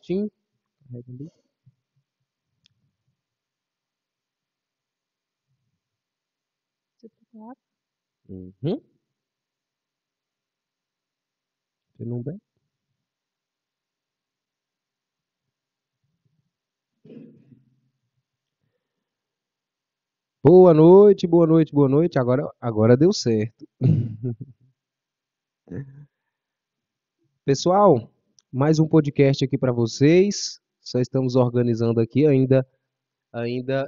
certinho. Carrega ali. Uhum. Você não vê? Boa noite, boa noite, boa noite. Agora deu certo. Pessoal, mais um podcast aqui para vocês. Só estamos organizando aqui ainda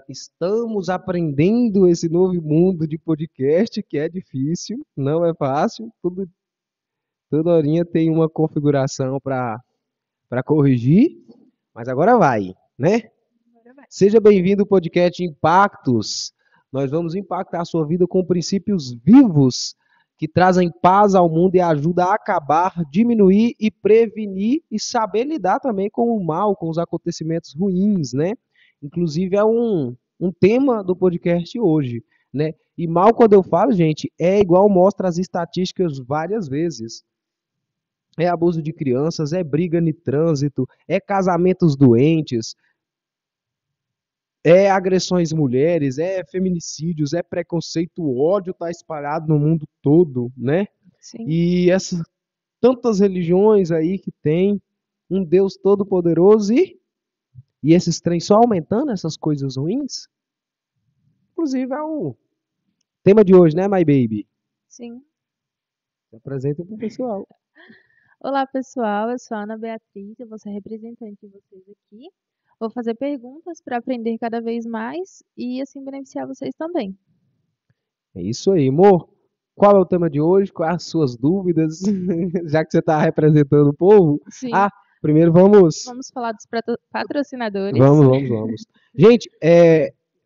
estamos aprendendo esse novo mundo de podcast que é difícil, não é fácil. Toda horinha tem uma configuração para corrigir, mas agora vai, né? Seja bem-vindo ao podcast Impactos. Nós vamos impactar a sua vida com princípios vivos que trazem paz ao mundo e ajudam a acabar, diminuir e prevenir e saber lidar também com o mal, com os acontecimentos ruins, né? Inclusive é um tema do podcast hoje, né? E mal quando eu falo, gente, é igual mostra as estatísticas várias vezes. É abuso de crianças, é briga no trânsito, é casamentos doentes, é agressões mulheres, é feminicídios, é preconceito, o ódio está espalhado no mundo todo, né? Sim. E essas tantas religiões aí que tem um Deus todo-poderoso e esses trens só aumentando essas coisas ruins. Inclusive é o tema de hoje, né, my baby? Sim. Se apresenta pro pessoal. Olá, pessoal. Eu sou a Ana Beatriz, eu vou ser representante de vocês aqui. Vou fazer perguntas para aprender cada vez mais e assim beneficiar vocês também. É isso aí, amor. Qual é o tema de hoje? Quais as suas dúvidas? Já que você está representando o povo. Sim. Ah, primeiro vamos Vamos falar dos patrocinadores. Vamos. Gente,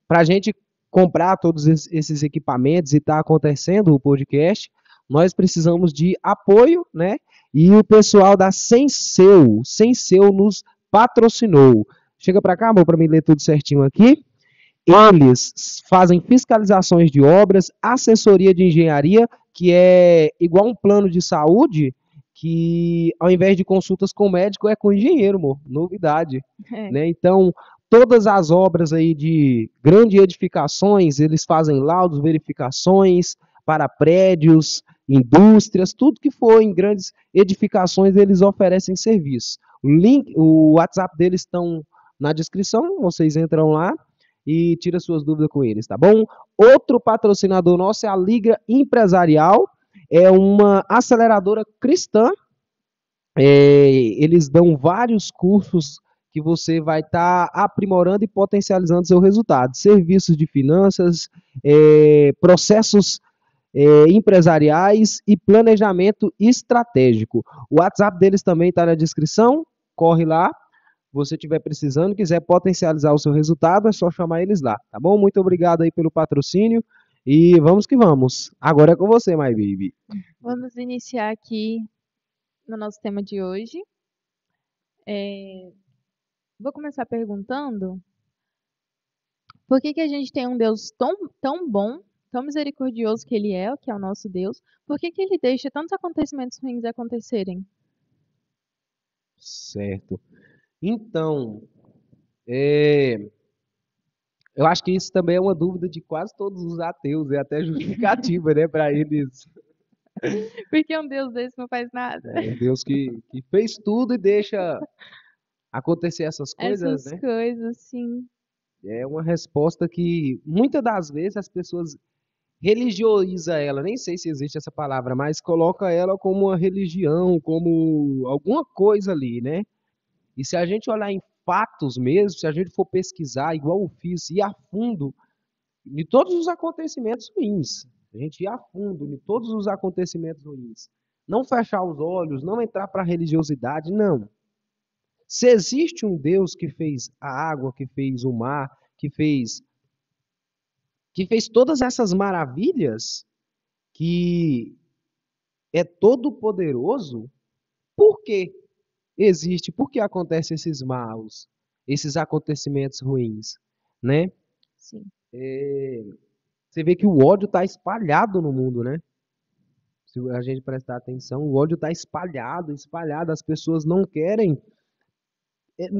para a gente comprar todos esses equipamentos e tá acontecendo o podcast, nós precisamos de apoio, né? E o pessoal da Senseu nos patrocinou. Chega para cá, amor, para mim ler tudo certinho aqui. Eles fazem fiscalizações de obras, assessoria de engenharia, que é igual um plano de saúde, que ao invés de consultas com médico, é com engenheiro, amor. Novidade. É. Né? Então, todas as obras aí de grandes edificações, eles fazem laudos, verificações para prédios, indústrias, tudo que for em grandes edificações, eles oferecem serviço. O WhatsApp deles estão na descrição, vocês entram lá e tira suas dúvidas com eles, tá bom? Outro patrocinador nosso é a Liga Empresarial, é uma aceleradora cristã. Eles dão vários cursos que você vai estar aprimorando e potencializando seu resultado. Serviços de finanças, processos empresariais e planejamento estratégico. O WhatsApp deles também está na descrição, corre lá. Se você estiver precisando, quiser potencializar o seu resultado, é só chamar eles lá, tá bom? Muito obrigado aí pelo patrocínio e vamos que vamos. Agora é com você, my baby. Vamos iniciar aqui no nosso tema de hoje. Vou começar perguntando por que a gente tem um Deus tão bom, tão misericordioso que é o nosso Deus, por que ele deixa tantos acontecimentos ruins acontecerem? Certo. Então, eu acho que isso também é uma dúvida de quase todos os ateus, é até justificativa, né, para eles. Por que um Deus desse não faz nada? É um Deus que fez tudo e deixa acontecer essas coisas, Essas né? coisas, sim. É uma resposta que muitas das vezes as pessoas religiosa ela, nem sei se existe essa palavra, mas coloca ela como uma religião, como alguma coisa ali, né? E se a gente olhar em fatos mesmo, se a gente for pesquisar, igual eu fiz, ir a fundo de todos os acontecimentos ruins, a gente ir a fundo de todos os acontecimentos ruins, não fechar os olhos, não entrar para a religiosidade, não. Se existe um Deus que fez a água, que fez o mar, que fez todas essas maravilhas, que é todo poderoso, por que existe, por que acontecem esses maus, esses acontecimentos ruins, né? Sim. Você vê que o ódio está espalhado no mundo, né? Se a gente prestar atenção, o ódio está espalhado, espalhado. As pessoas não querem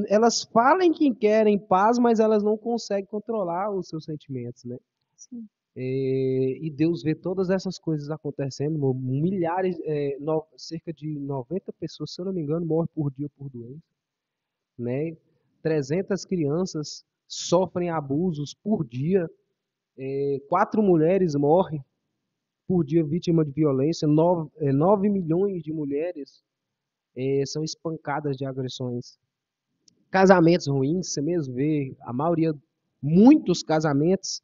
Elas falam que querem paz, mas elas não conseguem controlar os seus sentimentos, né? Sim. E Deus vê todas essas coisas acontecendo, milhares, cerca de 90 pessoas, se eu não me engano, morrem por dia por doença, né? 300 crianças sofrem abusos por dia, 4 mulheres morrem por dia vítima de violência, 9 milhões de mulheres são espancadas de agressões. Casamentos ruins, você mesmo vê, a maioria, muitos casamentos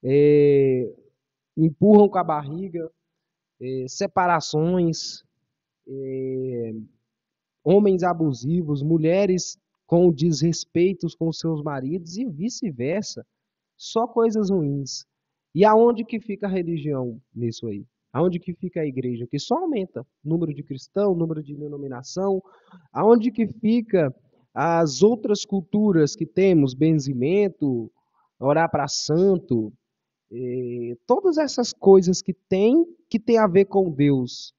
é, empurram com a barriga, separações, homens abusivos, mulheres com desrespeitos com seus maridos e vice-versa. Só coisas ruins. E aonde que fica a religião nisso aí? Aonde que fica a igreja? Que só aumenta o número de cristão, o número de denominação. Aonde que fica as outras culturas que temos, benzimento, orar para santo, todas essas coisas que tem a ver com Deus,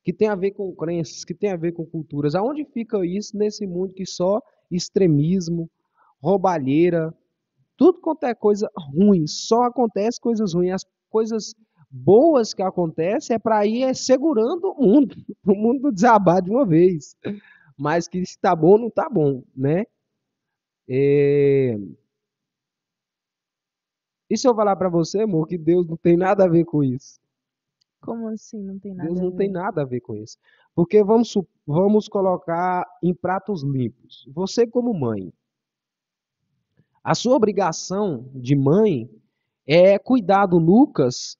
que tem a ver com crenças, que tem a ver com culturas. Aonde fica isso nesse mundo que só extremismo, roubalheira, tudo quanto é coisa ruim, só acontece coisas ruins. As coisas boas que acontecem é para ir segurando o mundo, o mundo desabar de uma vez. Mas que se tá bom, não tá bom, né? É... E se eu falar para você, amor, que Deus não tem nada a ver com isso? Como assim não tem Deus nada a não tem ver? nada a ver com isso. Porque vamos colocar em pratos limpos. Você como mãe, a sua obrigação de mãe é cuidar do Lucas,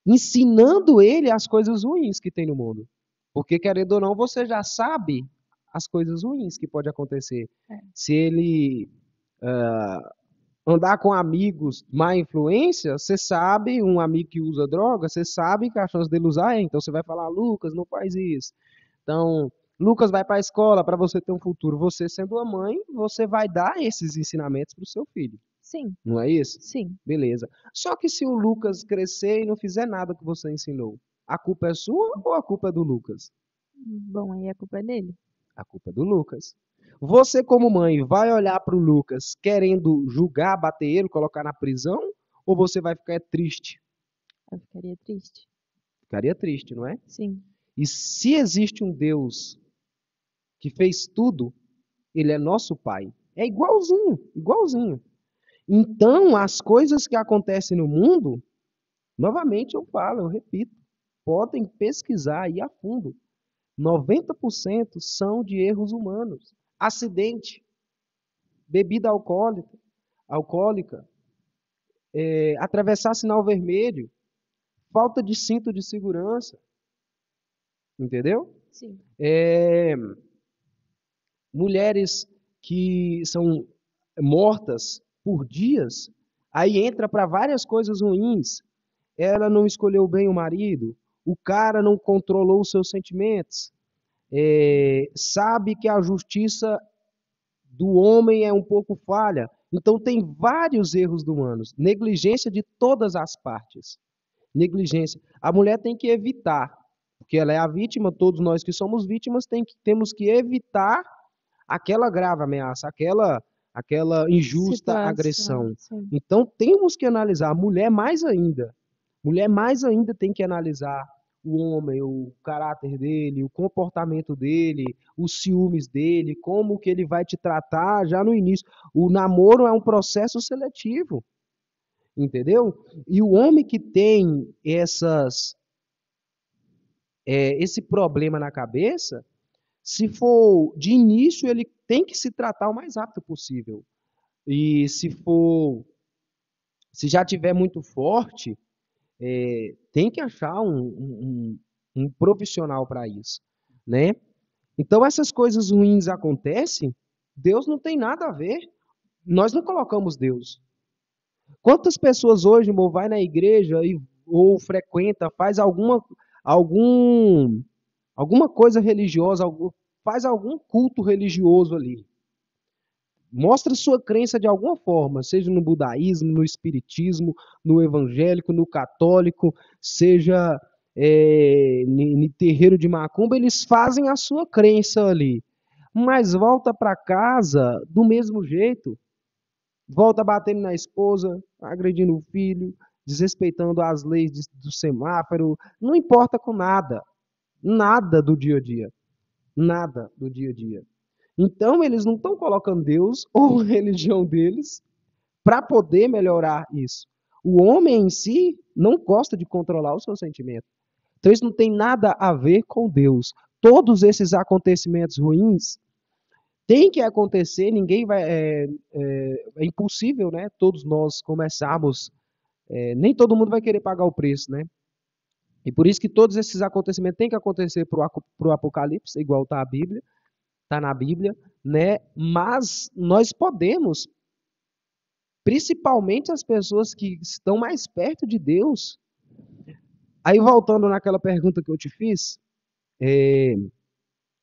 ensinando ele as coisas ruins que tem no mundo. Porque, querendo ou não, você já sabe as coisas ruins que pode acontecer. É. Se ele andar com amigos má influência, você sabe, um amigo que usa droga, você sabe que a chance dele usar é. Então você vai falar, Lucas, não faz isso. Então, Lucas vai para a escola para você ter um futuro. Você sendo a mãe, você vai dar esses ensinamentos para o seu filho. Sim, Não é isso? sim. Beleza. Só que se o Lucas crescer e não fizer nada que você ensinou, a culpa é sua ou a culpa é do Lucas? Bom, aí a culpa é dele. A culpa é do Lucas. Você, como mãe, vai olhar para o Lucas querendo julgar, bater ele, colocar na prisão? Ou você vai ficar triste? Eu ficaria triste. Ficaria triste, não é? Sim, E se existe um Deus que fez tudo, ele é nosso Pai. É igualzinho, igualzinho. Então, as coisas que acontecem no mundo, novamente eu falo, eu repito, podem pesquisar aí a fundo. 90% são de erros humanos. Acidente, bebida alcoólica, atravessar sinal vermelho, falta de cinto de segurança, entendeu? sim. É, mulheres que são mortas por dias, aí entra para várias coisas ruins. Ela não escolheu bem o marido, o cara não controlou os seus sentimentos, sabe que a justiça do homem é um pouco falha. Então tem vários erros humanos, negligência de todas as partes. Negligência. A mulher tem que evitar, porque ela é a vítima, todos nós que somos vítimas temos que evitar aquela grave ameaça, aquela injusta Situação, agressão. sim. Então temos que analisar, a mulher mais ainda. Mulher mais ainda tem que analisar o homem, o caráter dele, o comportamento dele, os ciúmes dele, como que ele vai te tratar já no início. O namoro é um processo seletivo, entendeu? E o homem que tem esse problema na cabeça, se for de início, ele tem que se tratar o mais rápido possível. E se já tiver muito forte, tem que achar um profissional para isso, né? Então essas coisas ruins acontecem, Deus não tem nada a ver. Nós não colocamos Deus. Quantas pessoas hoje, irmão, vai na igreja ou frequenta, faz algum, alguma coisa religiosa, faz algum culto religioso ali. Mostra sua crença de alguma forma, seja no budaísmo, no espiritismo, no evangélico, no católico, seja no terreiro de macumba, eles fazem a sua crença ali. mas volta para casa do mesmo jeito. Volta batendo na esposa, agredindo o filho, desrespeitando as leis do semáforo, não importa com nada, nada do dia a dia, nada do dia a dia. Então eles não estão colocando Deus ou a religião deles para poder melhorar isso. O homem em si não gosta de controlar o seu sentimento. Então isso não tem nada a ver com Deus. Todos esses acontecimentos ruins tem que acontecer, ninguém vai. É impossível, né? Todos nós começarmos. Nem todo mundo vai querer pagar o preço, né? E por isso que todos esses acontecimentos têm que acontecer para o Apocalipse, igual está na Bíblia, né? Mas nós podemos, principalmente as pessoas que estão mais perto de Deus. Aí voltando naquela pergunta que eu te fiz,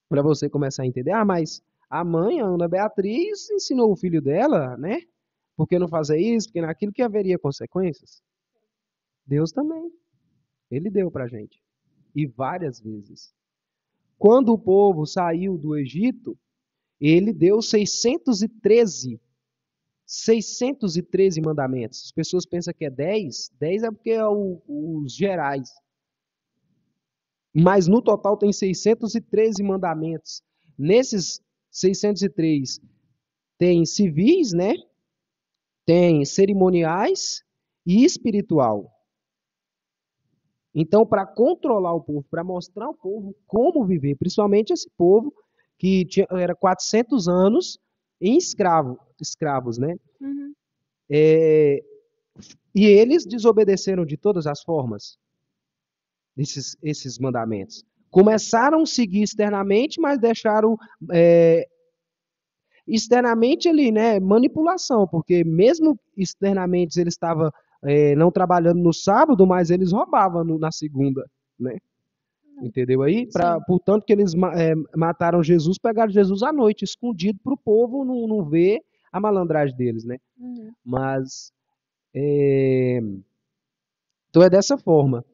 para você começar a entender, mas a mãe, a Ana Beatriz, ensinou o filho dela, né? Por que não fazer isso? Porque naquilo que haveria consequências. Deus também. Ele deu para a gente. E várias vezes. Quando o povo saiu do Egito, ele deu 613 mandamentos. As pessoas pensam que é 10. 10 é porque é os gerais. Mas no total tem 613 mandamentos. Nesses 603 tem civis, né? Tem cerimoniais e espiritual. Então, para controlar o povo, para mostrar ao povo como viver, principalmente esse povo que era 400 anos em escravos, né? Uhum. E eles desobedeceram de todas as formas esses mandamentos. Começaram a seguir externamente, mas deixaram externamente ali, né, manipulação, porque mesmo externamente eles estavam não trabalhando no sábado, mas eles roubavam na segunda, né? Entendeu aí? Portanto que eles mataram Jesus, pegaram Jesus à noite, escondido para o povo não ver a malandragem deles, né? Uhum. Mas então é dessa forma.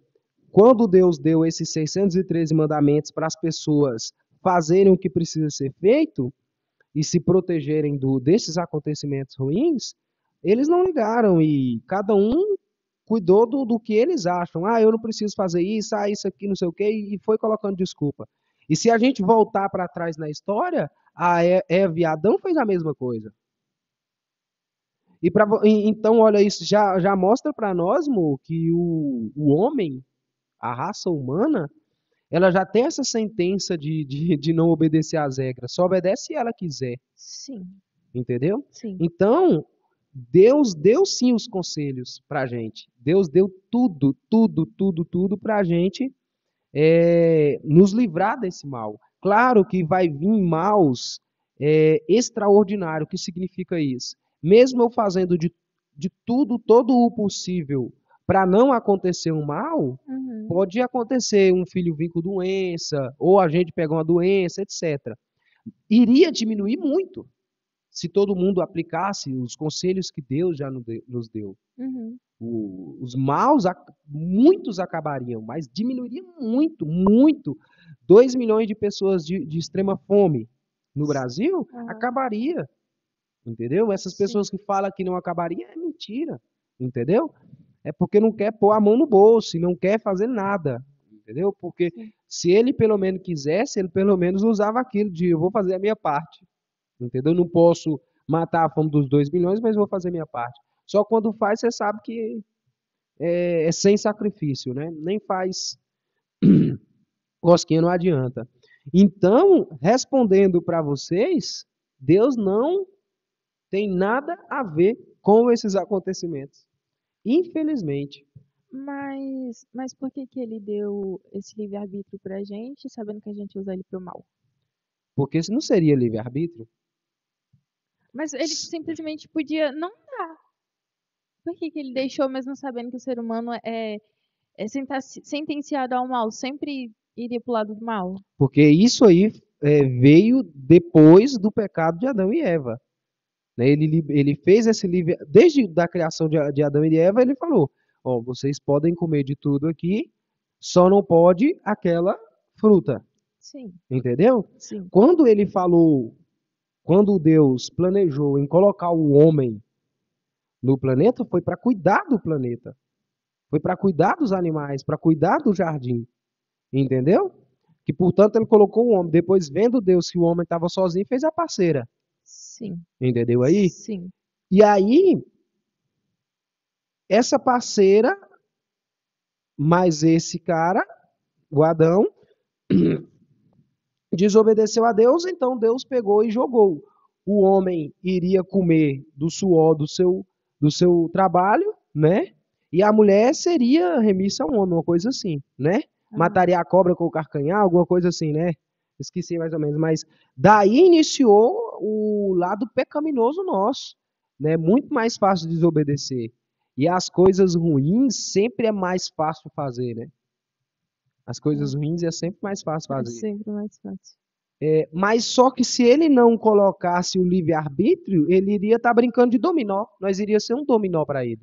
Quando Deus deu esses 613 mandamentos para as pessoas fazerem o que precisa ser feito, e se protegerem desses acontecimentos ruins, eles não ligaram e cada um cuidou do que eles acham. Ah, eu não preciso fazer isso, isso aqui, não sei o quê, e foi colocando desculpa. E se a gente voltar para trás na história, a Eva e Adão fez a mesma coisa. Então, olha, isso já mostra para nós, Mo, que o homem, a raça humana, ela já tem essa sentença de não obedecer às regras. Só obedece se ela quiser. Sim. Entendeu? Sim. Então, Deus deu sim os conselhos para a gente. Deus deu tudo para a gente nos livrar desse mal. Claro que vai vir maus extraordinários. O que significa isso? Mesmo eu fazendo de tudo, todo o possível para não acontecer um mal, pode acontecer um filho vir com doença, ou a gente pegar uma doença, etc. Iria diminuir muito se todo mundo aplicasse os conselhos que Deus já nos deu. Uhum. Os maus, muitos acabariam, mas diminuiria muito, muito. 2 milhões de pessoas de extrema fome no Brasil, acabaria. Entendeu? Essas pessoas que falam que não acabaria, é mentira. Entendeu? É porque não quer pôr a mão no bolso e não quer fazer nada. Entendeu? Porque se ele pelo menos quisesse, ele pelo menos usava aquilo de eu vou fazer a minha parte. Entendeu? Não posso matar a fome dos 2 milhões, mas vou fazer minha parte. Só quando faz, você sabe que é sem sacrifício, né? Nem faz cosquinha, não adianta. Então, respondendo para vocês, Deus não tem nada a ver com esses acontecimentos. Infelizmente. Mas por que ele deu esse livre-arbítrio pra gente, sabendo que a gente usa ele pro mal? Porque isso não seria livre-arbítrio. Mas ele simplesmente podia não dar. Por que ele deixou, mesmo sabendo que o ser humano é sentenciado ao mal, sempre iria pro lado do mal? Porque isso aí veio depois do pecado de Adão e Eva. Né? Ele fez esse livre... Desde a criação de Adão e de Eva, ele falou, ó, vocês podem comer de tudo aqui, só não pode aquela fruta. Sim, Entendeu? sim. Quando ele falou, quando Deus planejou em colocar o homem no planeta, foi para cuidar do planeta. Foi para cuidar dos animais, para cuidar do jardim. Entendeu? Que, portanto, ele colocou o homem. Depois, vendo Deus que o homem estava sozinho, fez a parceira. Sim, Entendeu aí? sim. E aí, essa parceira, mais esse cara, o Adão, desobedeceu a Deus, então Deus pegou e jogou. O homem iria comer do suor do seu trabalho, né? E a mulher seria remissa ao homem, uma coisa assim, né? Aham. Mataria a cobra com o carcanhar, alguma coisa assim, né? Esqueci mais ou menos, mas daí iniciou o lado pecaminoso nosso, né? Muito mais fácil desobedecer. E as coisas ruins sempre é mais fácil fazer, né? As coisas ruins é sempre mais fácil É fazer. sempre mais fácil. Mas só que se ele não colocasse o livre-arbítrio, ele iria estar brincando de dominó. Nós iria ser um dominó para ele.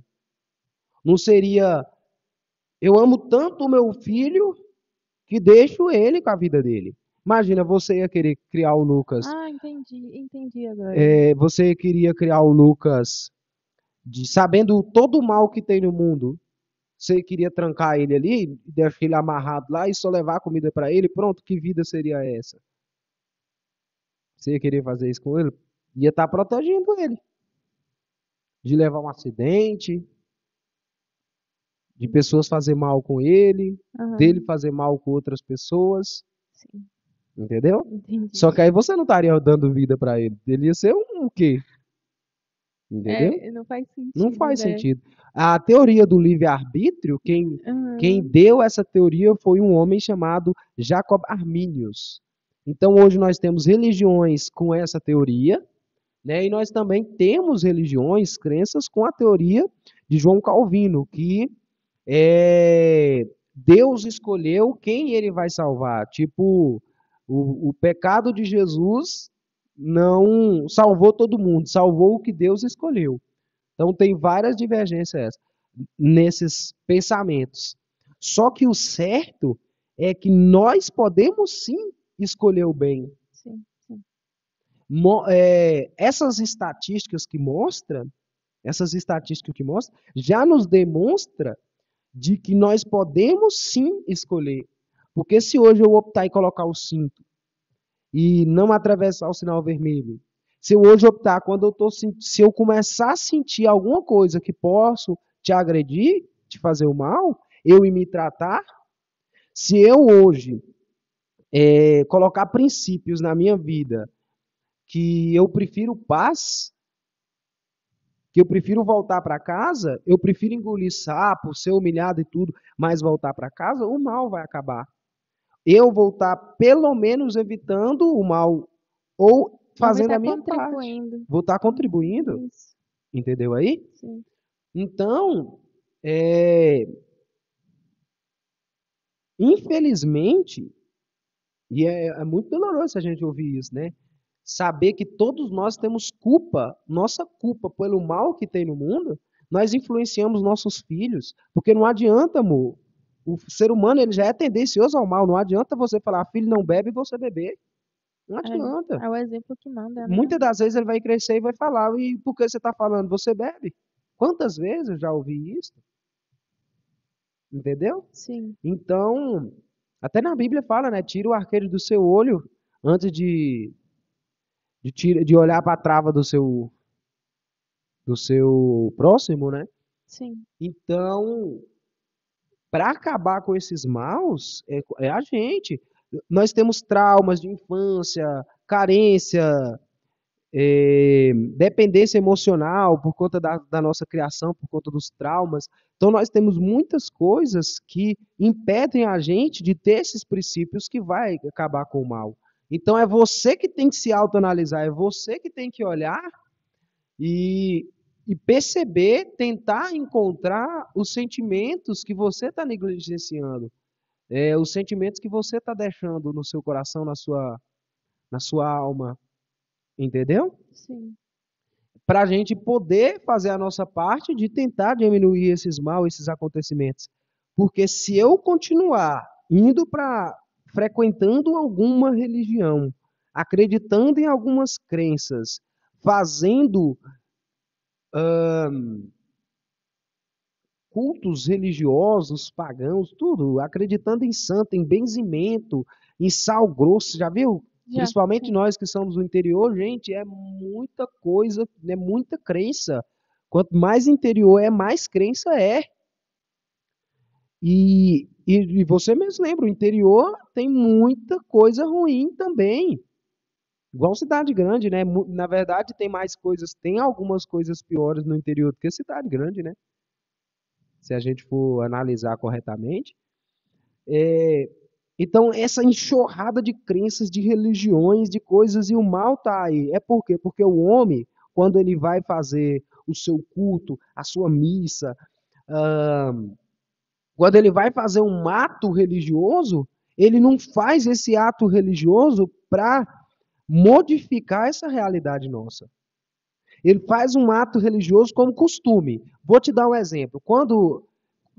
Não seria, eu amo tanto o meu filho que deixo ele com a vida dele. Imagina, você ia querer criar o Lucas, Ah, entendi agora. você queria criar o Lucas sabendo todo o mal que tem no mundo. Você queria trancar ele ali, deixar ele amarrado lá e só levar a comida para ele, pronto, que vida seria essa? Você ia querer fazer isso com ele? Ia estar protegendo ele de levar um acidente, de pessoas fazer mal com ele, dele Aham, fazer mal com outras pessoas, sim, entendeu? entendi. Só que aí você não estaria dando vida para ele. Ele ia ser um quê? Entendeu? É, não faz Não sentido, faz né? sentido. A teoria do livre-arbítrio, quem Aham, deu essa teoria foi um homem chamado Jacob Arminius. Então hoje nós temos religiões com essa teoria, né? E nós também temos religiões, crenças com a teoria de João Calvino, que Deus escolheu quem ele vai salvar. Tipo, o pecado de Jesus não salvou todo mundo, salvou o que Deus escolheu. Então tem várias divergências nesses pensamentos. Só que o certo é que nós podemos sim escolher o bem. sim, sim. Essas estatísticas que mostram, já nos demonstra de que nós podemos sim escolher. Porque se hoje eu optar em colocar o cinto e não atravessar o sinal vermelho, se eu hoje optar, se eu começar a sentir alguma coisa que posso te agredir, te fazer o mal, eu me tratar, se eu hoje colocar princípios na minha vida que eu prefiro paz, que eu prefiro voltar para casa, eu prefiro engolir sapo, ser humilhado e tudo, mas voltar para casa, o mal vai acabar. Eu vou estar pelo menos evitando o mal ou Ou vai fazendo estar a minha parte. contribuindo. Vou estar contribuindo, Isso, entendeu aí? sim. Então, é, infelizmente, e é muito doloroso a gente ouvir isso, né? Saber que todos nós temos culpa, nossa culpa pelo mal que tem no mundo, nós influenciamos nossos filhos, porque não adianta, amor. O ser humano ele já é tendencioso ao mal, não adianta você falar, filho não bebe e você beber. Não adianta. É o exemplo que manda, né? Muitas das vezes ele vai crescer e vai falar, e por que você está falando? Você bebe? Quantas vezes eu já ouvi isso? Entendeu? Sim. Então, até na Bíblia fala, né? Tira o arqueiro do seu olho antes de olhar para a trava do seu próximo, né? Sim. Então, para acabar com esses maus, é a gente. Nós temos traumas de infância, carência, dependência emocional por conta da nossa criação, por conta dos traumas. Então, nós temos muitas coisas que impedem a gente de ter esses princípios que vai acabar com o mal. Então, é você que tem que se autoanalisar, é você que tem que olhar e perceber, tentar encontrar os sentimentos que você está negligenciando, os sentimentos que você está deixando no seu coração, na sua alma, entendeu? Sim. Para a gente poder fazer a nossa parte de tentar diminuir esses mal, esses acontecimentos. Porque se eu continuar indo para frequentando alguma religião, acreditando em algumas crenças, fazendo cultos religiosos, pagãos, tudo, acreditando em santo, em benzimento, em sal grosso, já viu? Já, Principalmente sim. nós que somos do interior, gente, é muita coisa, é muita crença. Quanto mais interior é, mais crença é. E você mesmo lembra, o interior tem muita coisa ruim também. Igual cidade grande, né? Na verdade, tem mais coisas, tem algumas coisas piores no interior do que cidade grande, né? Se a gente for analisar corretamente. Então, essa enxurrada de crenças, de religiões, de coisas, e o mal tá aí. É por quê? Porque o homem, quando ele vai fazer o seu culto, a sua missa, ah, quando ele vai fazer um ato religioso, ele não faz esse ato religioso para modificar essa realidade nossa. Ele faz um ato religioso como costume. Vou te dar um exemplo. Quando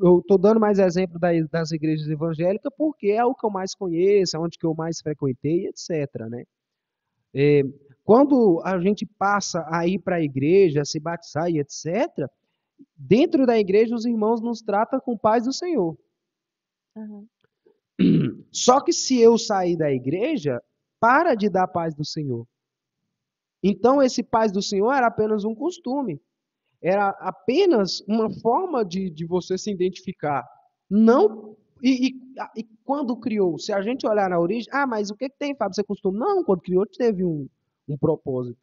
eu estou dando mais exemplo das igrejas evangélicas, porque é o que eu mais conheço, é onde que eu mais frequentei, etc. Né? É, quando a gente passa a ir para a igreja, se batizar e etc., dentro da igreja os irmãos nos tratam com paz do Senhor. Aham. Só que se eu sair da igreja, para de dar paz do Senhor. Então, esse paz do Senhor era apenas um costume. Era apenas uma forma de você se identificar. Não. E quando criou, se a gente olhar na origem, mas o que tem, Fábio? Você costuma? Não, quando criou, teve um propósito.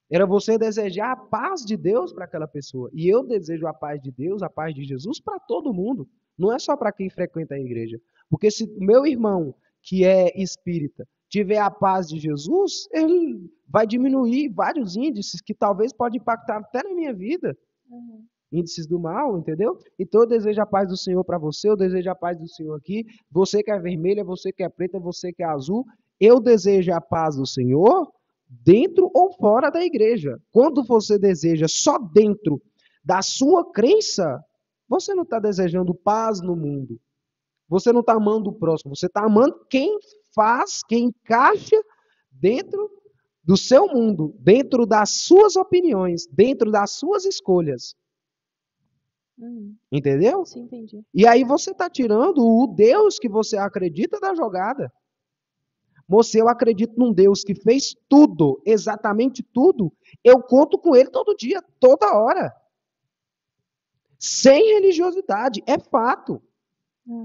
Era você desejar a paz de Deus para aquela pessoa. E eu desejo a paz de Deus, a paz de Jesus para todo mundo. Não é só para quem frequenta a igreja. Porque se o meu irmão, que é espírita, tiver a paz de Jesus, ele vai diminuir vários índices que talvez pode impactar até na minha vida. Uhum. Índices do mal, entendeu? Então eu desejo a paz do Senhor para você, eu desejo a paz do Senhor aqui. Você que é vermelha, você que é preta, você que é azul. Eu desejo a paz do Senhor dentro ou fora da igreja. Quando você deseja só dentro da sua crença, você não está desejando paz no mundo. Você não está amando o próximo. Você está amando quem faz, quem encaixa dentro do seu mundo, dentro das suas opiniões, dentro das suas escolhas. Uhum. Entendeu? Sim, entendi. E aí você está tirando o Deus que você acredita da jogada. Moça, eu acredito num Deus que fez tudo, exatamente tudo. Eu conto com ele todo dia, toda hora. Sem religiosidade, é fato.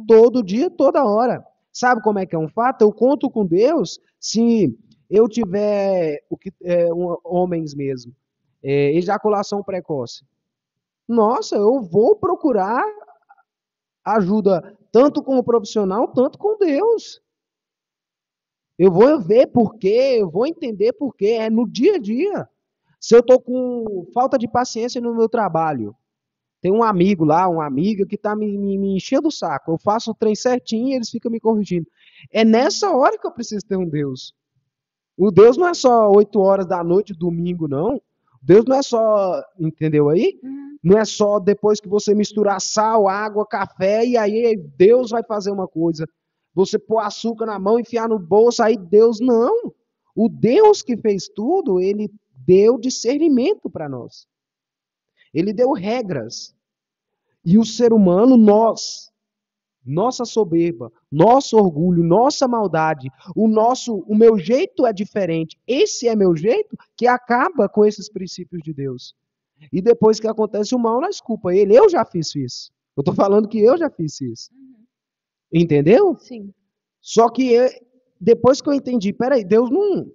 Todo dia, toda hora. Sabe como é que é um fato? Eu conto com Deus se eu tiver homens mesmo, ejaculação precoce. Nossa, eu vou procurar ajuda tanto com o profissional, tanto com Deus. Eu vou ver por quê, eu vou entender por quê, é no dia a dia. Se eu estou com falta de paciência no meu trabalho, tem um amigo lá, uma amiga que está me enchendo o saco. Eu faço o trem certinho e eles ficam me corrigindo. É nessa hora que eu preciso ter um Deus. O Deus não é só 8 horas da noite, domingo, não. Deus não é só, entendeu aí? Uhum. Não é só depois que você misturar sal, água, café, e aí Deus vai fazer uma coisa. Você pôr açúcar na mão, enfiar no bolso, aí Deus não. O Deus que fez tudo, ele deu discernimento para nós. Ele deu regras. E o ser humano, nossa soberba, nosso orgulho, nossa maldade, o meu jeito é diferente. Esse é meu jeito que acaba com esses princípios de Deus. E depois que acontece o mal, nós culpa ele. Eu já fiz isso. Eu tô falando que eu já fiz isso. Uhum. Entendeu? Sim. Só que depois que eu entendi, peraí, Deus não.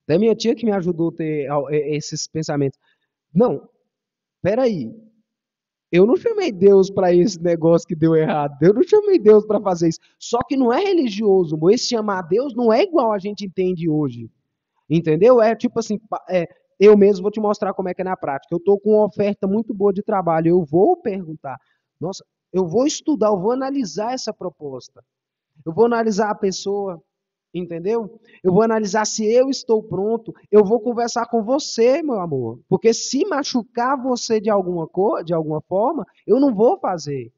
Até minha tia que me ajudou a ter esses pensamentos. Não, peraí. Eu não chamei Deus para esse negócio que deu errado. Eu não chamei Deus para fazer isso. Só que não é religioso. Esse chamar Deus não é igual a gente entende hoje. Entendeu? É tipo assim, eu mesmo vou te mostrar como é que é na prática. Eu estou com uma oferta muito boa de trabalho. Eu vou perguntar. Nossa, eu vou estudar, eu vou analisar essa proposta. Eu vou analisar a pessoa, entendeu? Eu vou analisar se eu estou pronto. Eu vou conversar com você, meu amor. Porque se machucar você de alguma forma, eu não vou fazer.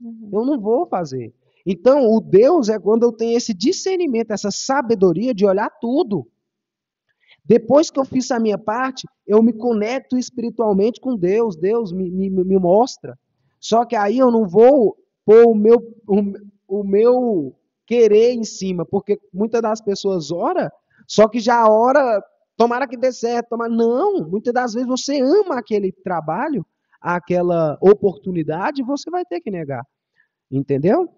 Uhum. Eu não vou fazer. Então, o Deus é quando eu tenho esse discernimento, essa sabedoria de olhar tudo. Depois que eu fiz a minha parte, eu me conecto espiritualmente com Deus. Deus me mostra. Só que aí eu não vou pôr o meu querer em cima, porque muitas das pessoas oram, só que já ora, tomara que dê certo, tomara... Não, muitas das vezes você ama aquele trabalho, aquela oportunidade, você vai ter que negar. Entendeu?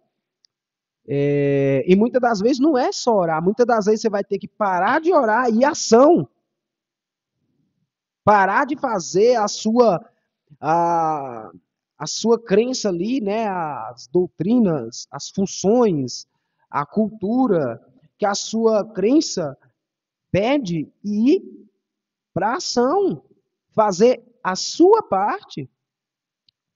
E muitas das vezes não é só orar, muitas das vezes você vai ter que parar de orar e ir ação. Parar de fazer a, a sua crença ali, né, as doutrinas, as funções, a cultura que a sua crença pede e ir para ação, fazer a sua parte,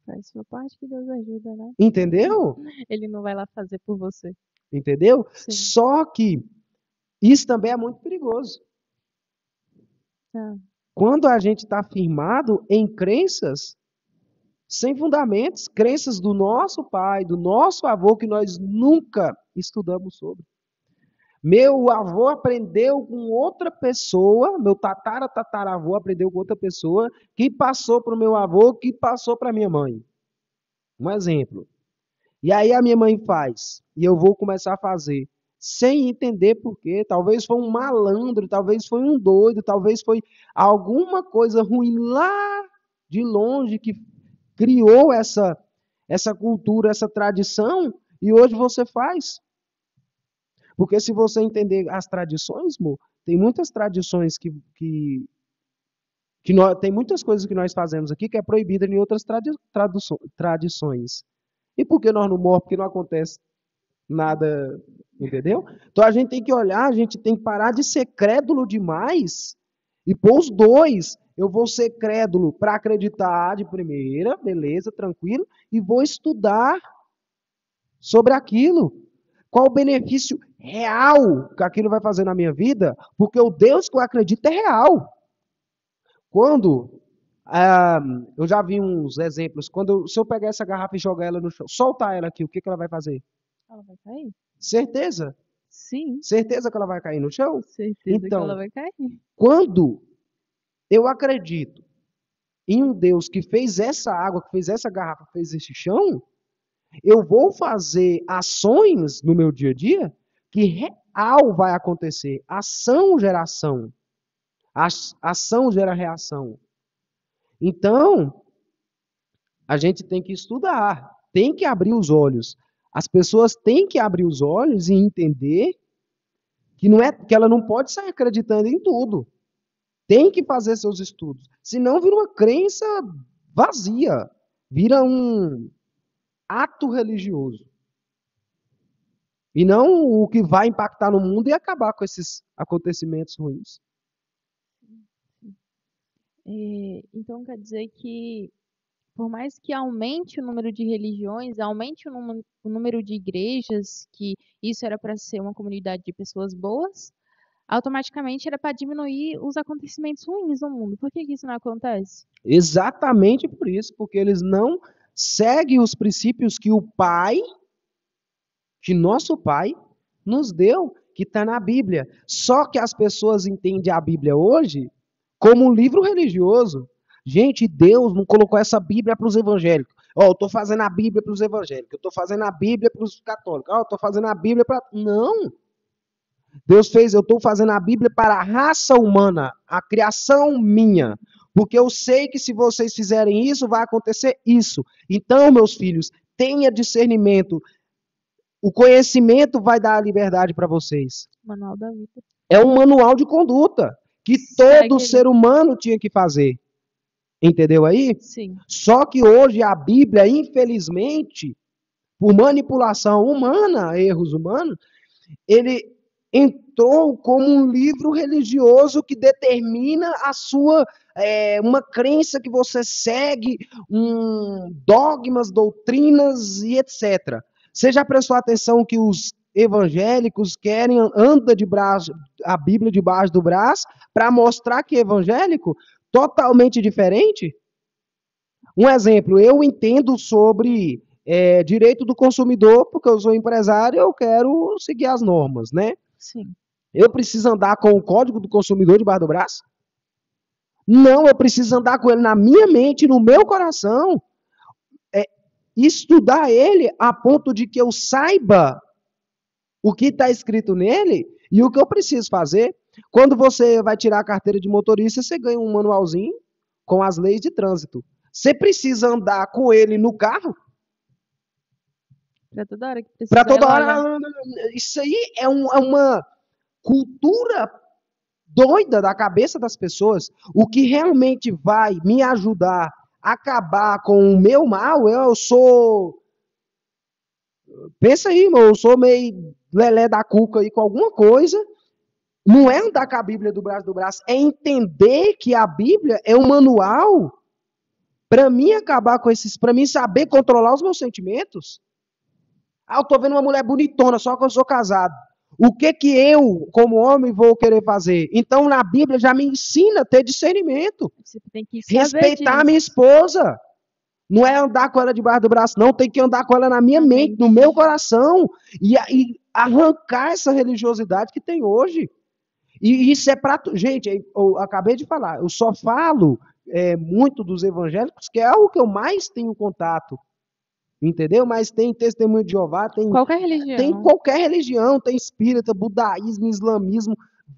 Faz sua parte que Deus ajuda, né? entendeu? Ele não vai lá fazer por você. Entendeu? Sim. Só que isso também é muito perigoso. Ah, Quando a gente está firmado em crenças sem fundamentos, crenças do nosso pai, do nosso avô, que nós nunca estudamos sobre. Meu avô aprendeu com outra pessoa, meu tataravô aprendeu com outra pessoa, que passou para o meu avô, que passou para minha mãe. Um exemplo. E aí a minha mãe faz, e eu vou começar a fazer, sem entender por quê. Talvez foi um malandro, talvez foi um doido, talvez foi alguma coisa ruim lá de longe que criou essa cultura, essa tradição, e hoje você faz. Porque se você entender as tradições, Mo, tem muitas tradições tem muitas coisas que nós fazemos aqui que é proibida em outras tradições. E por que nós não morremos? Porque não acontece nada, entendeu? Então a gente tem que olhar, a gente tem que parar de ser crédulo demais e pôr os dois. Eu vou ser crédulo para acreditar de primeira, beleza, tranquilo, e vou estudar sobre aquilo. Qual o benefício real que aquilo vai fazer na minha vida? Porque o Deus que eu acredito é real. Quando eu já vi uns exemplos, se eu pegar essa garrafa e jogar ela no chão, soltar ela aqui, o que ela vai fazer? ela vai cair? Certeza? Sim, Certeza que ela vai cair no chão? certeza que ela Então, vai cair. quando eu acredito em um Deus que fez essa água, que fez essa garrafa, que fez esse chão, eu vou fazer ações no meu dia a dia que real vai acontecer. Ação gera ação. Ação gera reação. Então, a gente tem que estudar, tem que abrir os olhos. As pessoas têm que abrir os olhos e entender que ela não pode sair acreditando em tudo. Tem que fazer seus estudos. Senão vira uma crença vazia. Vira um ato religioso. E não o que vai impactar no mundo e acabar com esses acontecimentos ruins. Então quer dizer que, por mais que aumente o número de religiões, aumente o número de igrejas, que isso era para ser uma comunidade de pessoas boas, automaticamente era para diminuir os acontecimentos ruins no mundo. Por que isso não acontece? Exatamente por isso, porque eles não seguem os princípios que o Pai, que nosso Pai, nos deu, que está na Bíblia. Só que as pessoas entendem a Bíblia hoje como um livro religioso. Gente, Deus não colocou essa Bíblia para os evangélicos. Ó, eu estou fazendo a Bíblia para os evangélicos. Eu estou fazendo a Bíblia para os católicos. Ó, eu estou fazendo a Bíblia para... Não. Deus fez, eu estou fazendo a Bíblia para a raça humana, a criação minha. Porque eu sei que se vocês fizerem isso, vai acontecer isso. Então, meus filhos, tenha discernimento. O conhecimento vai dar a liberdade para vocês. Manual da vida. É um manual de conduta que todo ser humano tinha que fazer. Entendeu aí? Sim. Só que hoje a Bíblia, infelizmente, por manipulação humana, erros humanos, ele entrou como um livro religioso que determina a sua uma crença que você segue, dogmas, doutrinas e etc. Você já prestou atenção que os evangélicos querem anda de braço a Bíblia debaixo do braço para mostrar que é evangélico totalmente diferente? Um exemplo, eu entendo sobre direito do consumidor, porque eu sou empresário, eu quero seguir as normas, né? Sim. Eu preciso andar com o código do consumidor debaixo do braço? Não, eu preciso andar com ele na minha mente, no meu coração, estudar ele a ponto de que eu saiba o que está escrito nele e o que eu preciso fazer. Quando você vai tirar a carteira de motorista, você ganha um manualzinho com as leis de trânsito. Você precisa andar com ele no carro? Para toda hora que Para precisar ir toda lá olhar. hora. Isso aí é uma cultura doida da cabeça das pessoas. O que realmente vai me ajudar a acabar com o meu mal, eu sou. Pensa aí, irmão, eu sou meio lelé da cuca aí com alguma coisa. Não é andar com a Bíblia do braço, é entender que a Bíblia é um manual para mim acabar com esses, para mim saber controlar os meus sentimentos. Ah, eu tô vendo uma mulher bonitona, só que eu sou casado. O que que eu, como homem, vou querer fazer? Então, na Bíblia já me ensina a ter discernimento. Você tem que saber Respeitar a disso. minha esposa. Não é andar com ela debaixo do braço, não. Tem que andar com ela na minha mente, no meu coração. E arrancar essa religiosidade que tem hoje. E isso é para... Gente, eu acabei de falar. Eu só falo muito dos evangélicos, que é o que eu mais tenho contato. Entendeu? Mas tem testemunho de Jeová, tem Qualquer religião. qualquer religião, tem espírita, budaísmo, islamismo,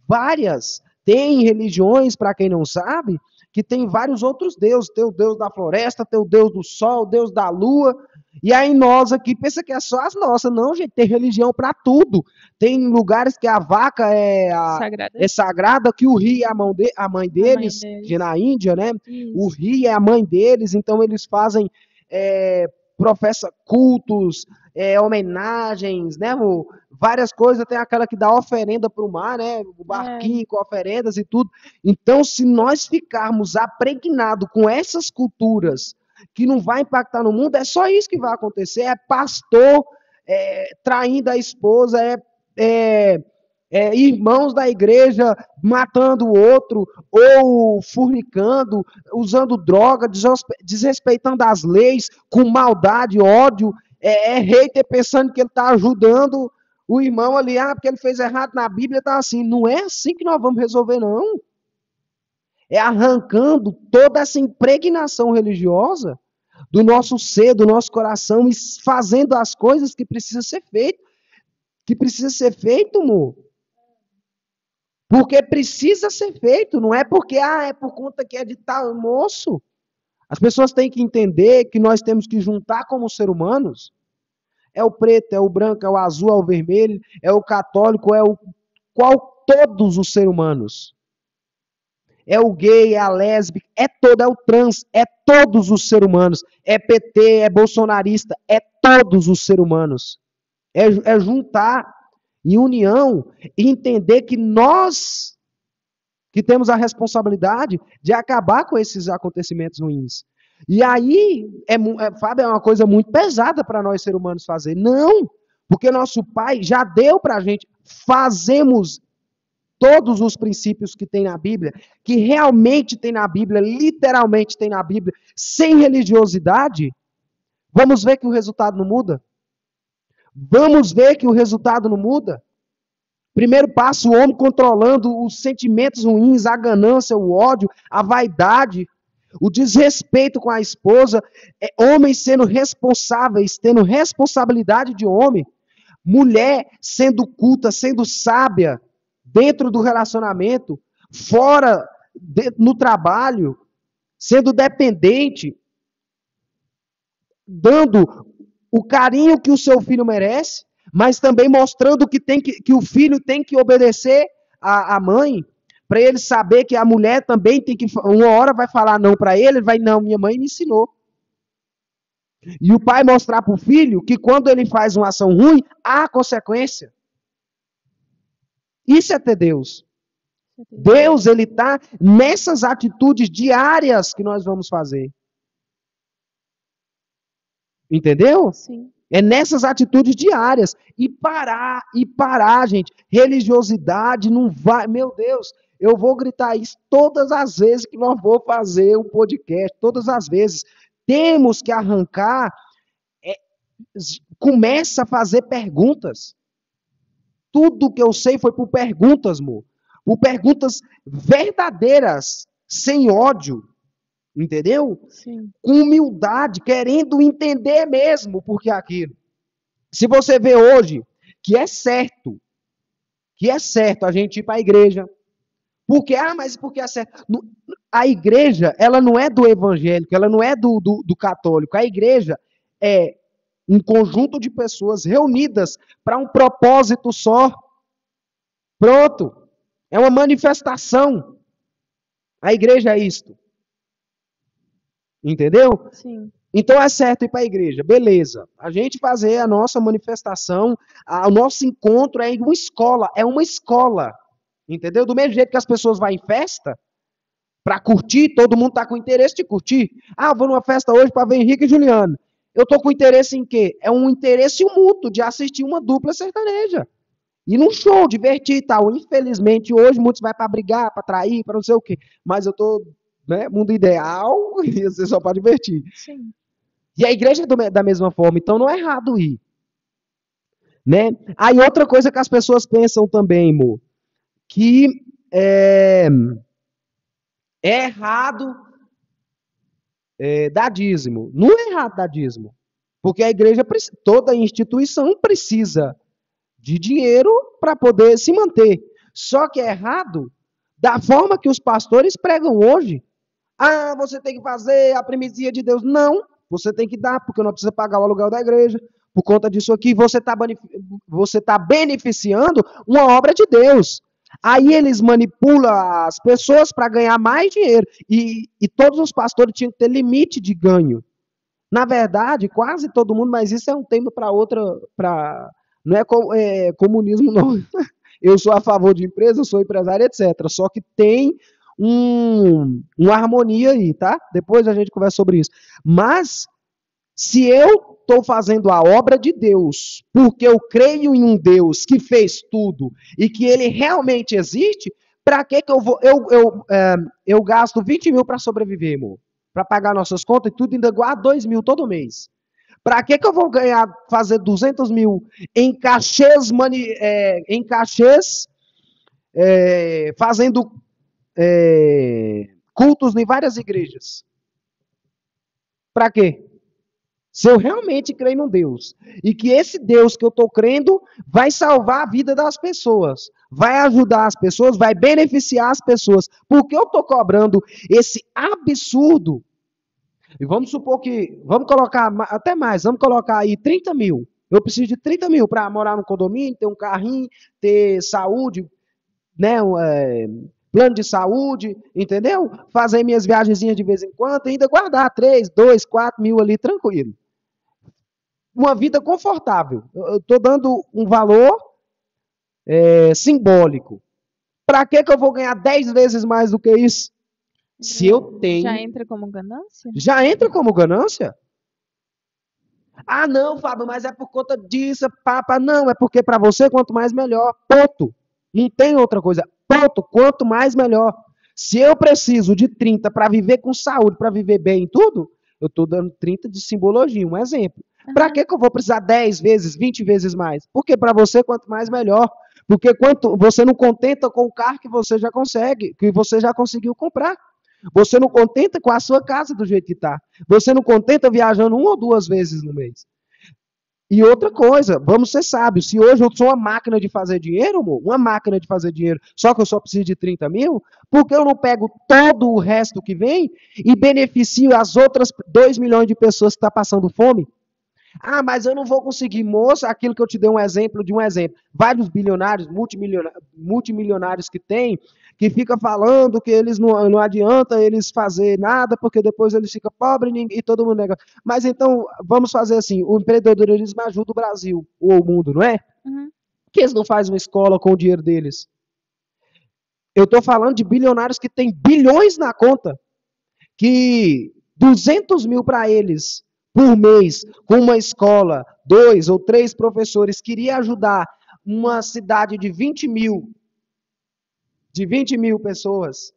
várias. Tem religiões, para quem não sabe, que tem vários outros deuses. Tem o Deus da floresta, tem o Deus do sol, o Deus da lua. E aí nós aqui pensa que é só as nossas. Não, gente, tem religião para tudo. Tem lugares que a vaca é sagrada, que o rio é a mãe deles, na Índia, né? Isso. O rio é a mãe deles, então eles fazem... professa cultos, homenagens, né? Várias coisas, tem aquela que dá oferenda para o mar, né? O barquinho com oferendas e tudo. Então, se nós ficarmos apregnados com essas culturas que não vai impactar no mundo, é só isso que vai acontecer. É pastor traindo a esposa, irmãos da igreja matando o outro, ou fornicando, usando droga, desrespeitando as leis, com maldade, ódio, hater pensando que ele está ajudando o irmão ali, porque ele fez errado na Bíblia, está assim. Não é assim que nós vamos resolver, não. É arrancando toda essa impregnação religiosa do nosso ser, do nosso coração, e fazendo as coisas que precisa ser feito. Que precisa ser feito, amor. Porque precisa ser feito, não é porque é por conta que é de tal moço. As pessoas têm que entender que nós temos que juntar como seres humanos. É o preto, é o branco, é o azul, é o vermelho, é o católico, todos os seres humanos. É o gay, é a lésbica, é o trans, é todos os seres humanos. É PT, é bolsonarista, é todos os seres humanos. É juntar em união e entender que nós que temos a responsabilidade de acabar com esses acontecimentos ruins. E aí, Fábio, é uma coisa muito pesada para nós seres humanos fazer. Não, porque nosso Pai já deu para a gente, fazemos todos os princípios que tem na Bíblia, que realmente tem na Bíblia, literalmente tem na Bíblia, sem religiosidade, vamos ver que o resultado não muda? Vamos ver que o resultado não muda? Primeiro passo, o homem controlando os sentimentos ruins, a ganância, o ódio, a vaidade, o desrespeito com a esposa, homens sendo responsáveis, tendo responsabilidade de homem, mulher sendo culta, sendo sábia, dentro do relacionamento, fora, no trabalho, sendo dependente, dando o carinho que o seu filho merece, mas também mostrando que o filho tem que obedecer à mãe, para ele saber que a mulher também tem que, uma hora vai falar não para ele vai, não, minha mãe me ensinou. E o pai mostrar para o filho que quando ele faz uma ação ruim, há consequência. Isso é ter Deus. Deus, ele está nessas atitudes diárias que nós vamos fazer. Entendeu? Sim. É nessas atitudes diárias. E parar, gente. Religiosidade não vai... Meu Deus, eu vou gritar isso todas as vezes que nós vamos fazer um podcast. Todas as vezes. Temos que arrancar Começa a fazer perguntas. Tudo que eu sei foi por perguntas, amor. Por perguntas verdadeiras, sem ódio, entendeu? Sim. Com humildade, querendo entender mesmo por que aquilo. Se você vê hoje que é certo a gente ir para a igreja, porque, mas porque é certo. A igreja, ela não é do evangélico, ela não é do católico. A igreja é um conjunto de pessoas reunidas para um propósito só. Pronto. É uma manifestação. A igreja é isto. Entendeu? Sim. Então é certo ir para a igreja. Beleza. A gente fazer a nossa manifestação, o nosso encontro é em uma escola. É uma escola. Entendeu? Do mesmo jeito que as pessoas vão em festa, para curtir, todo mundo está com interesse de curtir. Ah, vou numa festa hoje para ver Henrique e Juliano. Eu estou com interesse em quê? É um interesse mútuo de assistir uma dupla sertaneja. E num show, divertir e tal. Infelizmente, hoje muitos vai para brigar, para trair, para não sei o quê. Mas eu tô, né, mundo ideal, e você só para divertir. Sim. E a igreja é da mesma forma, então não é errado ir. Né? Aí outra coisa que as pessoas pensam também, Mo, que é errado dar dízimo. Não é errado dar dízimo. Porque a igreja, toda instituição precisa de dinheiro para poder se manter. Só que é errado da forma que os pastores pregam hoje. Ah, você tem que fazer a primizia de Deus. Não, você tem que dar, porque não precisa pagar o aluguel da igreja. Por conta disso aqui, você tá beneficiando uma obra de Deus. Aí eles manipulam as pessoas para ganhar mais dinheiro. E todos os pastores tinham que ter limite de ganho. Na verdade, quase todo mundo, mas isso é um tema para outra. Não é comunismo, não. Eu sou a favor de empresa, eu sou empresário, etc. Só que tem uma harmonia aí, tá? Depois a gente conversa sobre isso. Mas, se eu estou fazendo a obra de Deus, porque eu creio em um Deus que fez tudo e que ele realmente existe, para que eu vou. Eu gasto 20 mil para sobreviver, amor. Para pagar nossas contas e tudo, ainda guardo 2 mil todo mês. Para que eu vou ganhar, fazer 200 mil em cachês, fazendo cultos em várias igrejas? Para quê? Se eu realmente creio num Deus, e que esse Deus que eu estou crendo vai salvar a vida das pessoas, vai ajudar as pessoas, vai beneficiar as pessoas, porque eu estou cobrando esse absurdo. E vamos supor que, vamos colocar até mais, vamos colocar aí 30 mil. Eu preciso de 30 mil para morar no condomínio, ter um carrinho, ter saúde, né, plano de saúde, entendeu? Fazer minhas viagenzinhas de vez em quando, ainda guardar 3, 2, 4 mil ali tranquilo. Uma vida confortável. Eu estou dando um valor simbólico. Para que eu vou ganhar 10 vezes mais do que isso? Se eu tenho. Já entra como ganância? Já entra como ganância? Ah, não, Fábio, mas é por conta disso, papa. Não, é porque para você, quanto mais melhor. Ponto. Não tem outra coisa. Ponto. Quanto mais melhor. Se eu preciso de 30 para viver com saúde, para viver bem em tudo, eu estou dando 30 de simbologia, um exemplo. Para que eu vou precisar 10 vezes, 20 vezes mais? Porque para você, quanto mais melhor. Porque quanto você não contenta com o carro que você já consegue, que você já conseguiu comprar. Você não contenta com a sua casa do jeito que está. Você não contenta viajando 1 ou 2 vezes no mês. E outra coisa, vamos ser sábios. Se hoje eu sou uma máquina de fazer dinheiro, amor, uma máquina de fazer dinheiro, só que eu só preciso de 30 mil, por que eu não pego todo o resto que vem e beneficio as outras 2 milhões de pessoas que estão passando fome? Ah, mas eu não vou conseguir, moça, aquilo que eu te dei um exemplo de um exemplo. Vários bilionários, multimilionários que tem, que fica falando que eles não adianta eles fazer nada, porque depois eles ficam pobres e todo mundo nega. Mas então, vamos fazer assim, o empreendedorismo ajuda o Brasil, ou o mundo, não é? Uhum. Por que eles não fazem uma escola com o dinheiro deles? Eu estou falando de bilionários que têm bilhões na conta, que 200 mil para eles por mês, com uma escola, 2 ou 3 professores, queria ajudar uma cidade de 20 mil pessoas,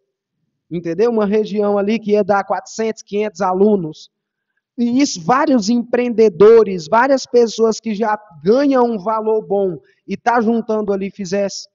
entendeu? Uma região ali que ia dar 400, 500 alunos. E isso, vários empreendedores, várias pessoas que já ganham um valor bom e tá juntando ali, fizesse.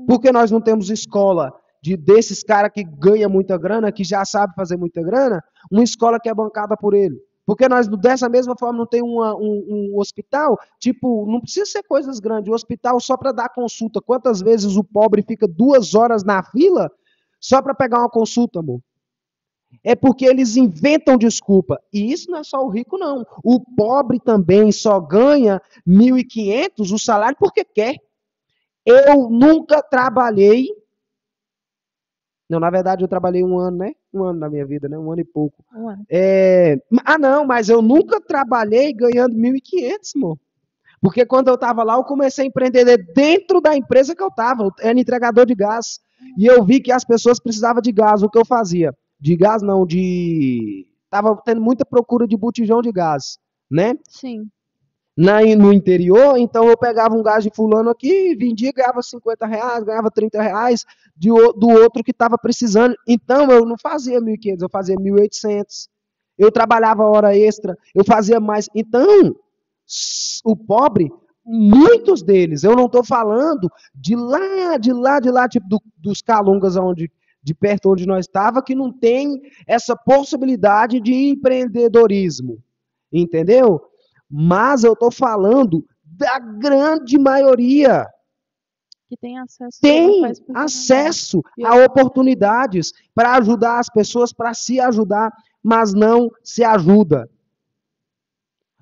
Por que nós não temos escola desses caras que ganham muita grana, que já sabe fazer muita grana, uma escola que é bancada por ele? Porque nós, dessa mesma forma, não tem um hospital, tipo, não precisa ser coisas grandes, um hospital só para dar consulta. Quantas vezes o pobre fica 2 horas na fila só para pegar uma consulta, amor? É porque eles inventam desculpa. E isso não é só o rico, não. O pobre também só ganha 1.500 o salário porque quer. Eu nunca trabalhei. Não, na verdade, eu trabalhei 1 ano, né? 1 ano na minha vida, né? 1 ano e pouco. Não, mas eu nunca trabalhei ganhando 1.500, amor. Porque quando eu estava lá, eu comecei a empreender dentro da empresa que eu estava. Eu era entregador de gás. E eu vi que as pessoas precisavam de gás. O que eu fazia? De gás, não, de. Tava tendo muita procura de botijão de gás, né? Sim. No interior, então eu pegava um gás de fulano aqui, vendia, ganhava R$ 50, ganhava R$ 30 do outro que estava precisando. Então eu não fazia 1.500, eu fazia 1.800. Eu trabalhava hora extra, eu fazia mais. Então, o pobre, muitos deles, eu não estou falando de lá, tipo dos Calungas, de perto onde nós estava, que não tem essa possibilidade de empreendedorismo, entendeu? Mas eu estou falando da grande maioria. Que tem acesso Tem acesso a oportunidades para ajudar as pessoas, para se ajudar, mas não se ajuda.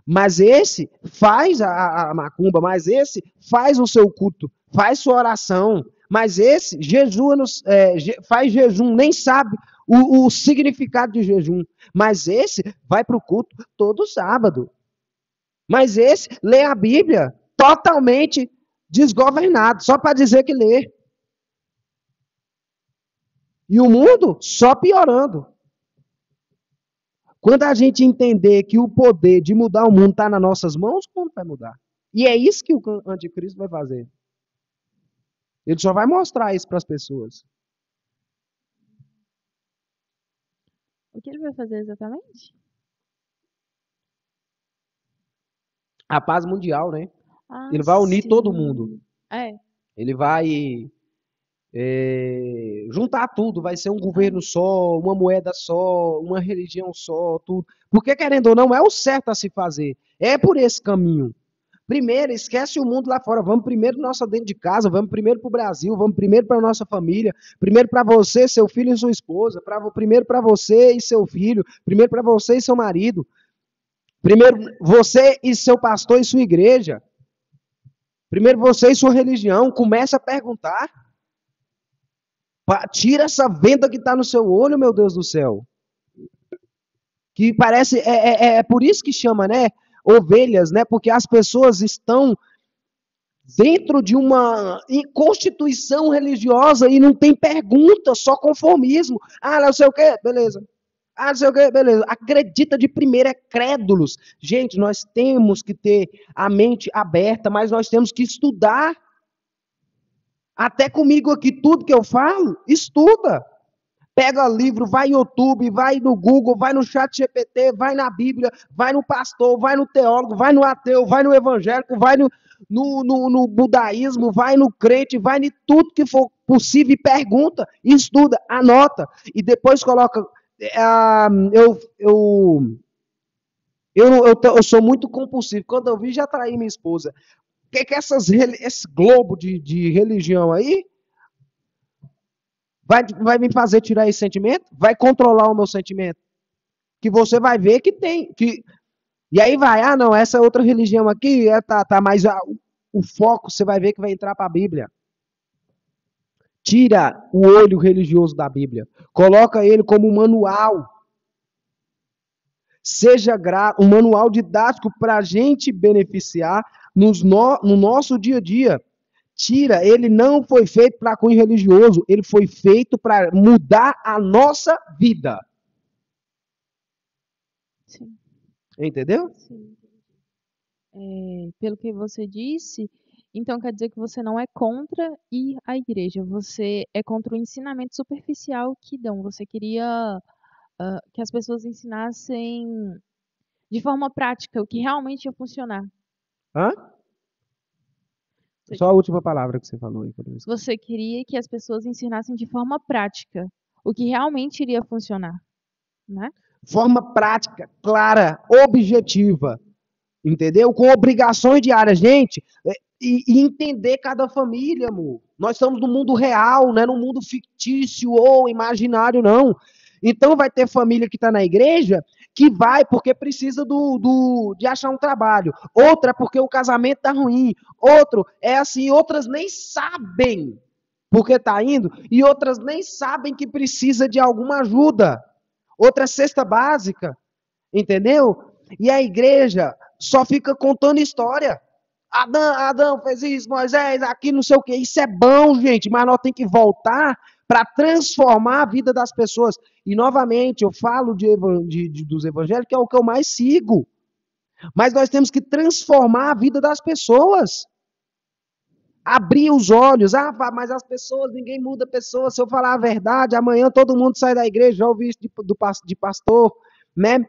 Mas esse faz a macumba, mas esse faz o seu culto, faz sua oração, mas esse jejua, faz jejum, nem sabe o significado de jejum, mas esse vai para o culto todo sábado. Mas esse lê a Bíblia totalmente desgovernado, só para dizer que lê. E o mundo só piorando. Quando a gente entender que o poder de mudar o mundo está nas nossas mãos, o mundo vai mudar. E é isso que o anticristo vai fazer. Ele só vai mostrar isso para as pessoas. O que ele vai fazer exatamente? A paz mundial, né? Ele vai unir todo mundo. Ele vai juntar tudo, vai ser um governo só, uma moeda só, uma religião só, tudo. Porque, querendo ou não, é o certo a se fazer. É por esse caminho. Primeiro, esquece o mundo lá fora. Vamos primeiro nossa dentro de casa, vamos primeiro para o Brasil, vamos primeiro para a nossa família, primeiro para você, seu filho e sua esposa, primeiro para você e seu filho, primeiro para você e seu marido, primeiro você e seu pastor e sua igreja, primeiro você e sua religião. Começa a perguntar. Tira essa venda que está no seu olho, meu Deus do céu. Que parece, é por isso que chama, né? Ovelhas, né? Porque as pessoas estão dentro de uma constituição religiosa e não tem pergunta, só conformismo. Ah, não sei o quê, beleza. Ah, não sei o quê, beleza. Acredita de primeira, é crédulos. Gente, nós temos que ter a mente aberta, mas nós temos que estudar. Até comigo aqui, tudo que eu falo, estuda. Pega livro, vai no YouTube, vai no Google, vai no chat GPT, vai na Bíblia, vai no pastor, vai no teólogo, vai no ateu, vai no evangélico, vai no budaísmo, vai no crente, vai em tudo que for possível e pergunta, estuda, anota, e depois coloca. Eu sou muito compulsivo. Quando eu vi, já traí minha esposa. O que é esse globo de religião aí? Vai me fazer tirar esse sentimento? Vai controlar o meu sentimento? Que você vai ver que tem. E aí vai, não, essa outra religião aqui tá mais. O foco, você vai ver que vai entrar para a Bíblia. Tira o olho religioso da Bíblia. Coloca ele como um manual. Seja grato, um manual didático para a gente beneficiar no nosso dia a dia. Tira, ele não foi feito para cunho religioso, ele foi feito para mudar a nossa vida. Sim. Entendeu? Sim. Pelo que você disse, então quer dizer que você não é contra ir à igreja, você é contra o ensinamento superficial que dão. Você queria que as pessoas ensinassem de forma prática o que realmente ia funcionar. Hã? Só a última palavra que você falou aí. Você queria que as pessoas ensinassem de forma prática o que realmente iria funcionar, né? Forma prática, clara, objetiva, entendeu? Com obrigações diárias, gente, e entender cada família, amor. Nós estamos no mundo real, não é no mundo fictício ou imaginário, não. Então vai ter família que está na igreja que vai porque precisa de achar um trabalho. Outra é porque o casamento tá ruim. Outro é assim, outras nem sabem porque tá indo e outras nem sabem que precisa de alguma ajuda. Outra é cesta básica, entendeu? E a igreja só fica contando história. Adão fez isso, Moisés, aqui não sei o que. Isso é bom, gente, mas nós temos que voltar para transformar a vida das pessoas. E, novamente, eu falo dos evangelhos, que é o que eu mais sigo. Mas nós temos que transformar a vida das pessoas. Abrir os olhos. Ah, mas as pessoas, ninguém muda a pessoa. Se eu falar a verdade, amanhã todo mundo sai da igreja. Já ouvi isso de pastor, né?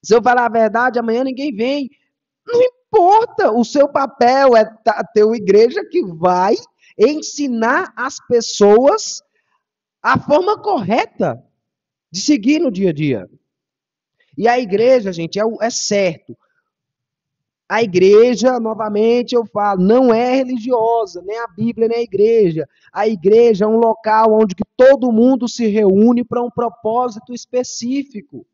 Se eu falar a verdade, amanhã ninguém vem. Não importa, o seu papel é ter uma igreja que vai ensinar as pessoas a forma correta de seguir no dia a dia. E a igreja, gente, é certo. A igreja, novamente eu falo, não é religiosa, nem a Bíblia, nem a igreja. A igreja é um local onde que todo mundo se reúne para um propósito específico.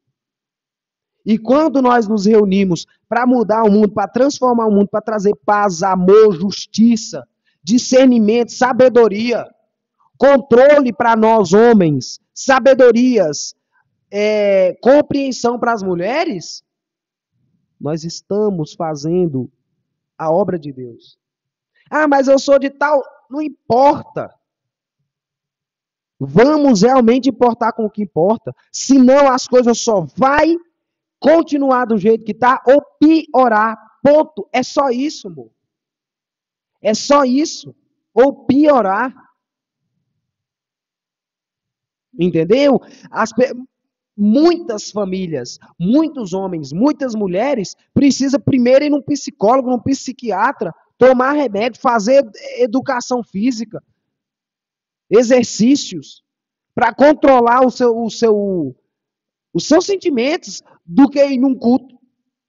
E quando nós nos reunimos para mudar o mundo, para transformar o mundo, para trazer paz, amor, justiça, discernimento, sabedoria, controle para nós homens, sabedorias, compreensão para as mulheres, nós estamos fazendo a obra de Deus. Ah, mas eu sou de tal, não importa. Vamos realmente importar com o que importa, senão as coisas só vai continuar do jeito que está ou piorar. Ponto. É só isso, amor. É só isso. Ou piorar. Entendeu? Muitas famílias, muitos homens, muitas mulheres precisam primeiro ir num psicólogo, num psiquiatra, tomar remédio, fazer educação física, exercícios, para controlar os seus sentimentos, do que ir num culto.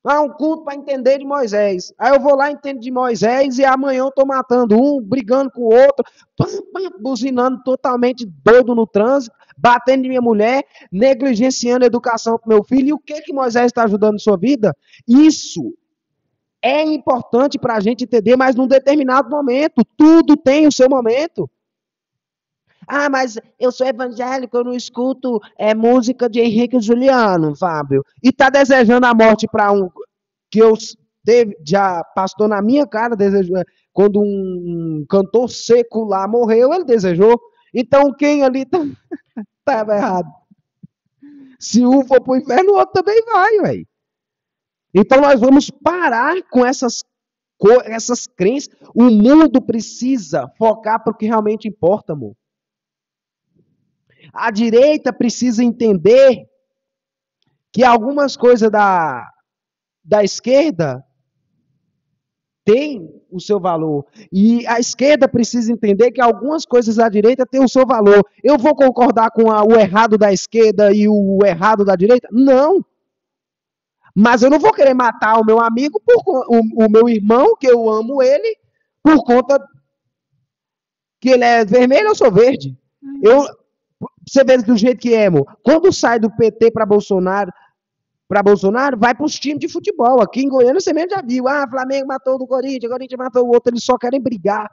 Ah, um culto para entender de Moisés. Aí eu vou lá, entendo de Moisés, e amanhã eu estou matando um, brigando com o outro, buzinando totalmente doido no trânsito, batendo em minha mulher, negligenciando a educação para meu filho. E o que Moisés está ajudando na sua vida? Isso é importante para a gente entender, mas num determinado momento. Tudo tem o seu momento. Ah, mas eu sou evangélico, eu não escuto música de Henrique e Juliano, Fábio. E tá desejando a morte para um que já pastor na minha cara, desejou, quando um cantor secular morreu, ele desejou. Então quem ali tá errado? Se um for pro inferno, o outro também vai, velho. Então nós vamos parar com essas crenças. O mundo precisa focar para o que realmente importa, amor. A direita precisa entender que algumas coisas da esquerda têm o seu valor. E a esquerda precisa entender que algumas coisas da direita têm o seu valor. Eu vou concordar com o errado da esquerda e o errado da direita? Não. Mas eu não vou querer matar o meu amigo, o meu irmão, que eu amo ele, por conta que ele é vermelho, eu sou verde. Você vê do jeito que é, amor. Quando sai do PT para Bolsonaro, vai para os times de futebol. Aqui em Goiânia você mesmo já viu. Ah, Flamengo matou o do Corinthians, Corinthians matou o outro. Eles só querem brigar.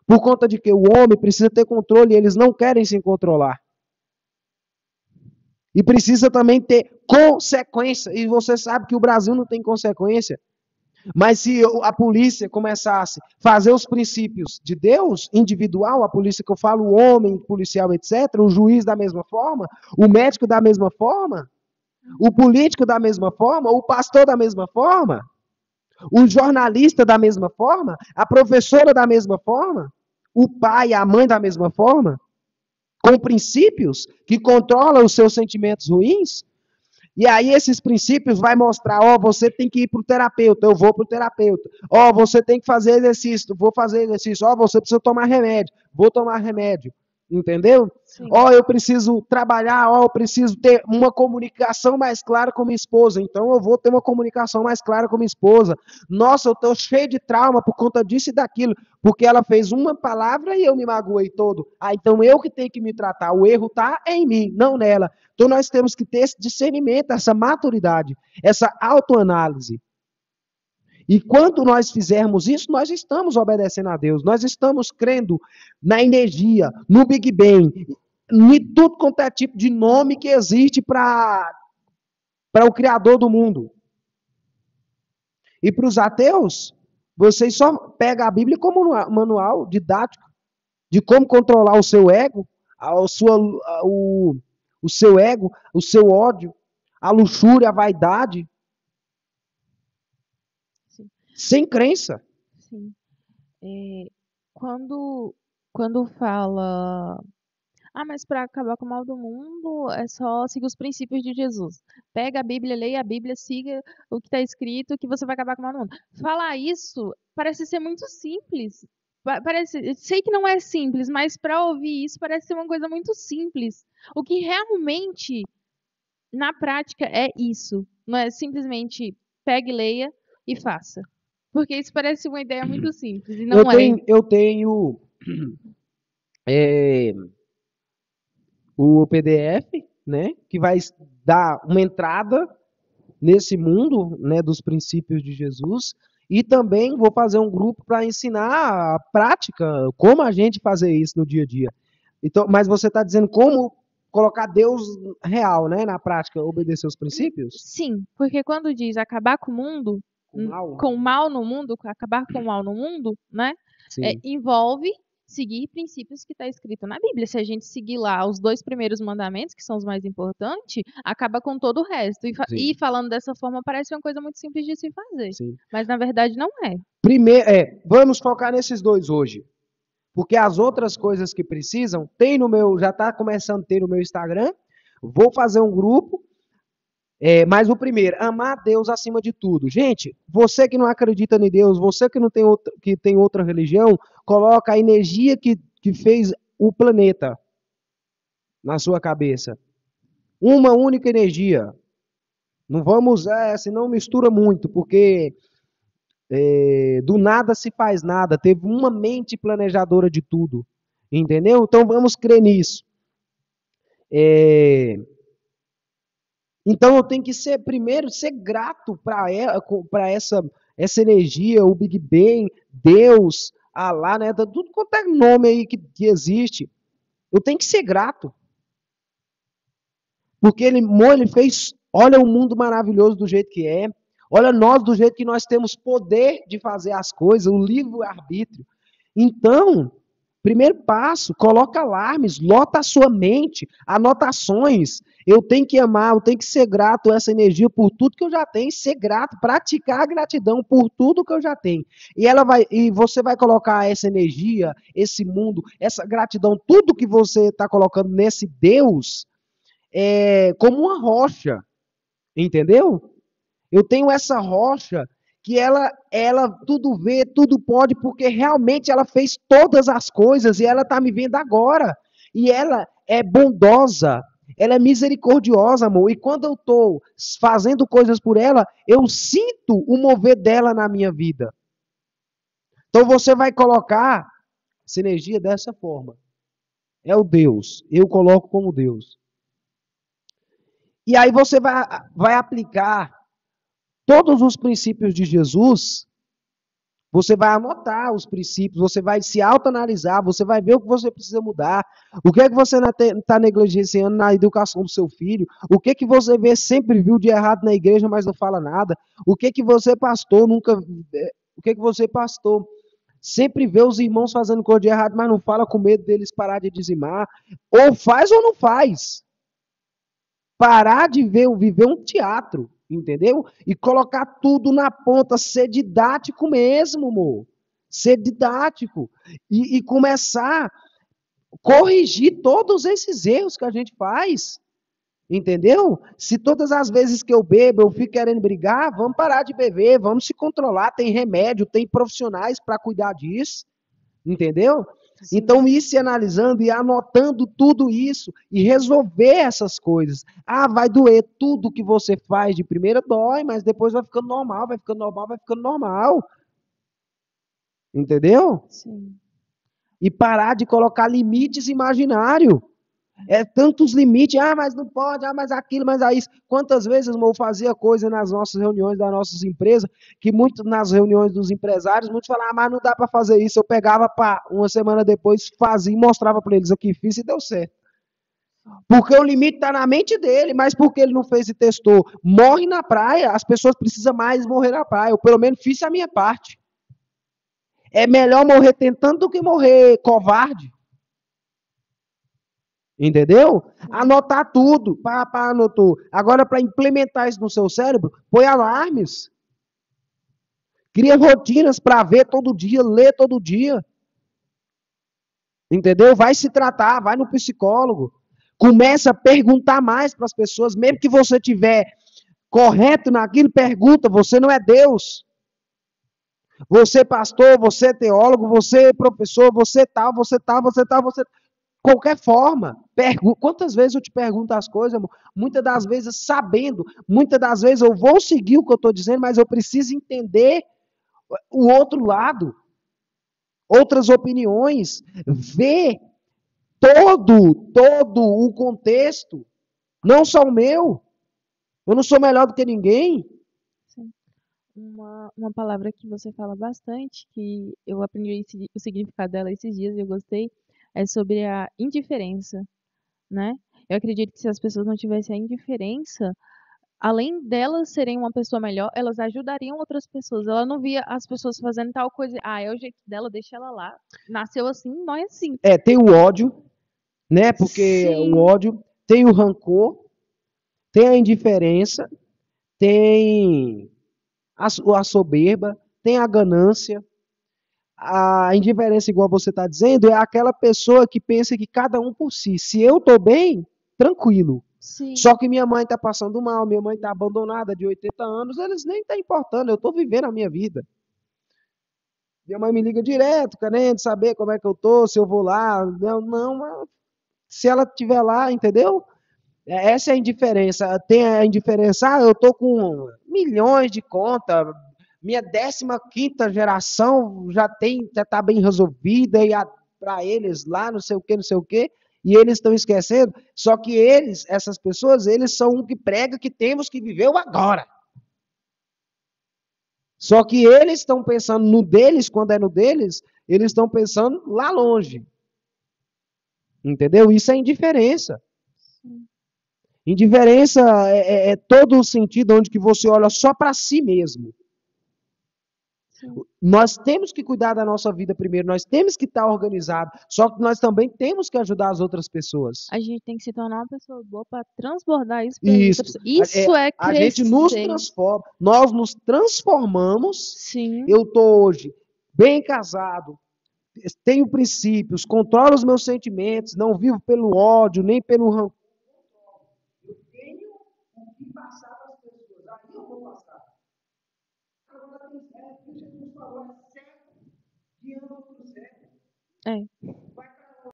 Por conta de que o homem precisa ter controle e eles não querem se controlar. E precisa também ter consequência. E você sabe que o Brasil não tem consequência. Mas se a polícia começasse a fazer os princípios de Deus, individual, a polícia que eu falo, o homem, policial, etc., o juiz da mesma forma, o médico da mesma forma, o político da mesma forma, o pastor da mesma forma, o jornalista da mesma forma, a professora da mesma forma, o pai, a mãe da mesma forma, com princípios que controlam os seus sentimentos ruins. E aí esses princípios vai mostrar, ó, você tem que ir para o terapeuta, eu vou para o terapeuta. Ó, você tem que fazer exercício, vou fazer exercício. Ó, você precisa tomar remédio, vou tomar remédio. Entendeu? Sim. Ó, eu preciso trabalhar, ó, eu preciso ter uma comunicação mais clara com minha esposa. Então eu vou ter uma comunicação mais clara com minha esposa. Nossa, eu estou cheio de trauma por conta disso e daquilo, porque ela fez uma palavra e eu me magoei todo. Ah, então eu que tenho que me tratar. O erro está em mim, não nela. Então nós temos que ter esse discernimento, essa maturidade, essa autoanálise. E quando nós fizermos isso, nós estamos obedecendo a Deus, nós estamos crendo na energia, no Big Bang, em tudo quanto é tipo de nome que existe para o Criador do mundo. E para os ateus, vocês só pegam a Bíblia como manual didático de como controlar o seu ego, o seu ego, o seu ódio, a luxúria, a vaidade. Sim. Sem crença. Sim. Quando fala, mas para acabar com o mal do mundo é só seguir os princípios de Jesus. Pega a Bíblia, leia a Bíblia, siga o que está escrito, que você vai acabar com o mal do mundo. Falar isso parece ser muito simples. Sei que não é simples, mas para ouvir isso parece ser uma coisa muito simples. O que realmente, na prática, é isso. Não é simplesmente pegue, leia e faça. Porque isso parece uma ideia muito simples e não é. Eu tenho o PDF, né, que vai dar uma entrada nesse mundo, né, dos princípios de Jesus, e também vou fazer um grupo para ensinar a prática, como a gente fazer isso no dia a dia. Então, mas você está dizendo como colocar Deus real, né, na prática, obedecer os princípios? Sim, porque quando diz acabar com o mundo, com o mal no mundo, acabar com o mal no mundo, né, envolve seguir princípios que está escrito na Bíblia. Se a gente seguir lá os 2 primeiros mandamentos, que são os mais importantes, acaba com todo o resto. E falando dessa forma, parece uma coisa muito simples de se fazer. Sim. Mas na verdade não é. Primeiro, vamos focar nesses 2 hoje. Porque as outras coisas que precisam, tem no meu, já está começando a ter no meu Instagram. Vou fazer um grupo. Mas o primeiro, amar Deus acima de tudo. Gente, você que não acredita em Deus, você que não tem que tem outra religião, coloca a energia que fez o planeta na sua cabeça. Uma única energia. Não vamos, senão mistura muito, porque do nada se faz nada. Teve uma mente planejadora de tudo. Entendeu? Então vamos crer nisso. Então eu tenho que primeiro ser grato para essa energia, o Big Bang, Deus, Allah, né? Tudo quanto é nome aí que existe. Eu tenho que ser grato. Porque ele fez, olha o mundo maravilhoso do jeito que é. Olha nós do jeito que nós temos poder de fazer as coisas, o livre-arbítrio. Então, primeiro passo, coloca alarmes, lota a sua mente, anotações. Eu tenho que amar, eu tenho que ser grato a essa energia por tudo que eu já tenho, ser grato, praticar a gratidão por tudo que eu já tenho. E você vai colocar essa energia, esse mundo, essa gratidão, tudo que você está colocando nesse Deus, como uma rocha, entendeu? Eu tenho essa rocha que ela tudo vê, tudo pode, porque realmente ela fez todas as coisas e ela está me vendo agora. E ela é bondosa, ela é misericordiosa, amor. E quando eu estou fazendo coisas por ela, eu sinto o mover dela na minha vida. Então você vai colocar essa energia dessa forma. É o Deus. Eu coloco como Deus. E aí você vai aplicar todos os princípios de Jesus, você vai anotar os princípios, você vai se autoanalisar, você vai ver o que você precisa mudar, o que é que você está negligenciando na educação do seu filho, o que é que você sempre viu de errado na igreja, mas não fala nada, o que é que você pastor sempre vê os irmãos fazendo coisa de errado, mas não fala com medo deles parar de dizimar, ou faz ou não faz. Parar de viver um teatro, entendeu? E colocar tudo na ponta, ser didático mesmo, amor. Ser didático. E começar corrigir todos esses erros que a gente faz. Entendeu? Se todas as vezes que eu bebo eu fico querendo brigar, vamos parar de beber, vamos se controlar. Tem remédio, tem profissionais para cuidar disso. Entendeu? Sim. Então, ir se analisando e anotando tudo isso e resolver essas coisas. Ah, vai doer tudo que você faz de primeira, dói, mas depois vai ficando normal, vai ficando normal, vai ficando normal. Entendeu? Sim. E parar de colocar limites imaginários. É tantos limites, mas não pode, mas aquilo, mas isso. Quantas vezes, irmão, eu fazia coisa nas nossas reuniões das nossas empresas, que muito nas reuniões dos empresários, muitos falavam, mas não dá para fazer isso. Eu pegava, uma semana depois, fazia e mostrava para eles aqui, fiz e deu certo. Porque o limite está na mente dele, mas porque ele não fez e testou. Morre na praia, as pessoas precisam mais morrer na praia. Eu, pelo menos, fiz a minha parte. É melhor morrer tentando do que morrer covarde. Entendeu? Anotar tudo. Anotou. Agora, para implementar isso no seu cérebro, põe alarmes. Cria rotinas para ver todo dia, ler todo dia. Entendeu? Vai se tratar, vai no psicólogo. Começa a perguntar mais para as pessoas, mesmo que você tiver correto naquilo, pergunta. Você não é Deus. Você é pastor, você é teólogo, você é professor, você tal, você tal, você tal, você qualquer forma. Quantas vezes eu te pergunto as coisas, amor? Muitas das vezes sabendo, muitas das vezes eu vou seguir o que eu estou dizendo, mas eu preciso entender o outro lado, outras opiniões, ver todo o contexto, não só o meu. Eu não sou melhor do que ninguém. Sim. Uma palavra que você fala bastante, que eu aprendi o significado dela esses dias e eu gostei, é sobre a indiferença, né? Eu acredito que se as pessoas não tivessem a indiferença, além delas serem uma pessoa melhor, elas ajudariam outras pessoas. Ela não via as pessoas fazendo tal coisa, é o jeito dela, deixa ela lá. Nasceu assim, morre assim. Tem o ódio, né? Porque o Sim, ódio tem o rancor, tem a indiferença, tem a soberba, tem a ganância. A indiferença, igual você está dizendo, é aquela pessoa que pensa que cada um por si. Se eu estou bem, tranquilo. sim, Só que minha mãe está passando mal, minha mãe está abandonada de 80 anos, eles nem estão importando, eu estou vivendo a minha vida. Minha mãe me liga direto, querendo saber como é que eu tô, se eu vou lá. Não, se ela estiver lá, entendeu? Essa é a indiferença. Tem a indiferença, eu tô com milhões de conta, minha 15ª geração já tá bem resolvida, e para eles lá, não sei o que, não sei o que, e eles estão esquecendo, só que essas pessoas, eles são um que prega que temos que viver o agora. Só que eles estão pensando no deles, quando é no deles, eles estão pensando lá longe. Entendeu? Isso é indiferença. sim, Indiferença é todo o sentido onde que você olha só para si mesmo. sim. Nós temos que cuidar da nossa vida primeiro, nós temos que estar organizado, só que nós também temos que ajudar as outras pessoas. A gente tem que se tornar uma pessoa boa para transbordar isso para as Isso. outras. Isso é A gente nos crescer. transforma, nós nos transformamos. Sim, Eu estou hoje bem casado, tenho princípios, controlo os meus sentimentos, não vivo pelo ódio, nem pelo rancor. Eu tenho o que passar para as pessoas, aí eu vou passar. Agora, Jesus falou, é cego que ama por cego.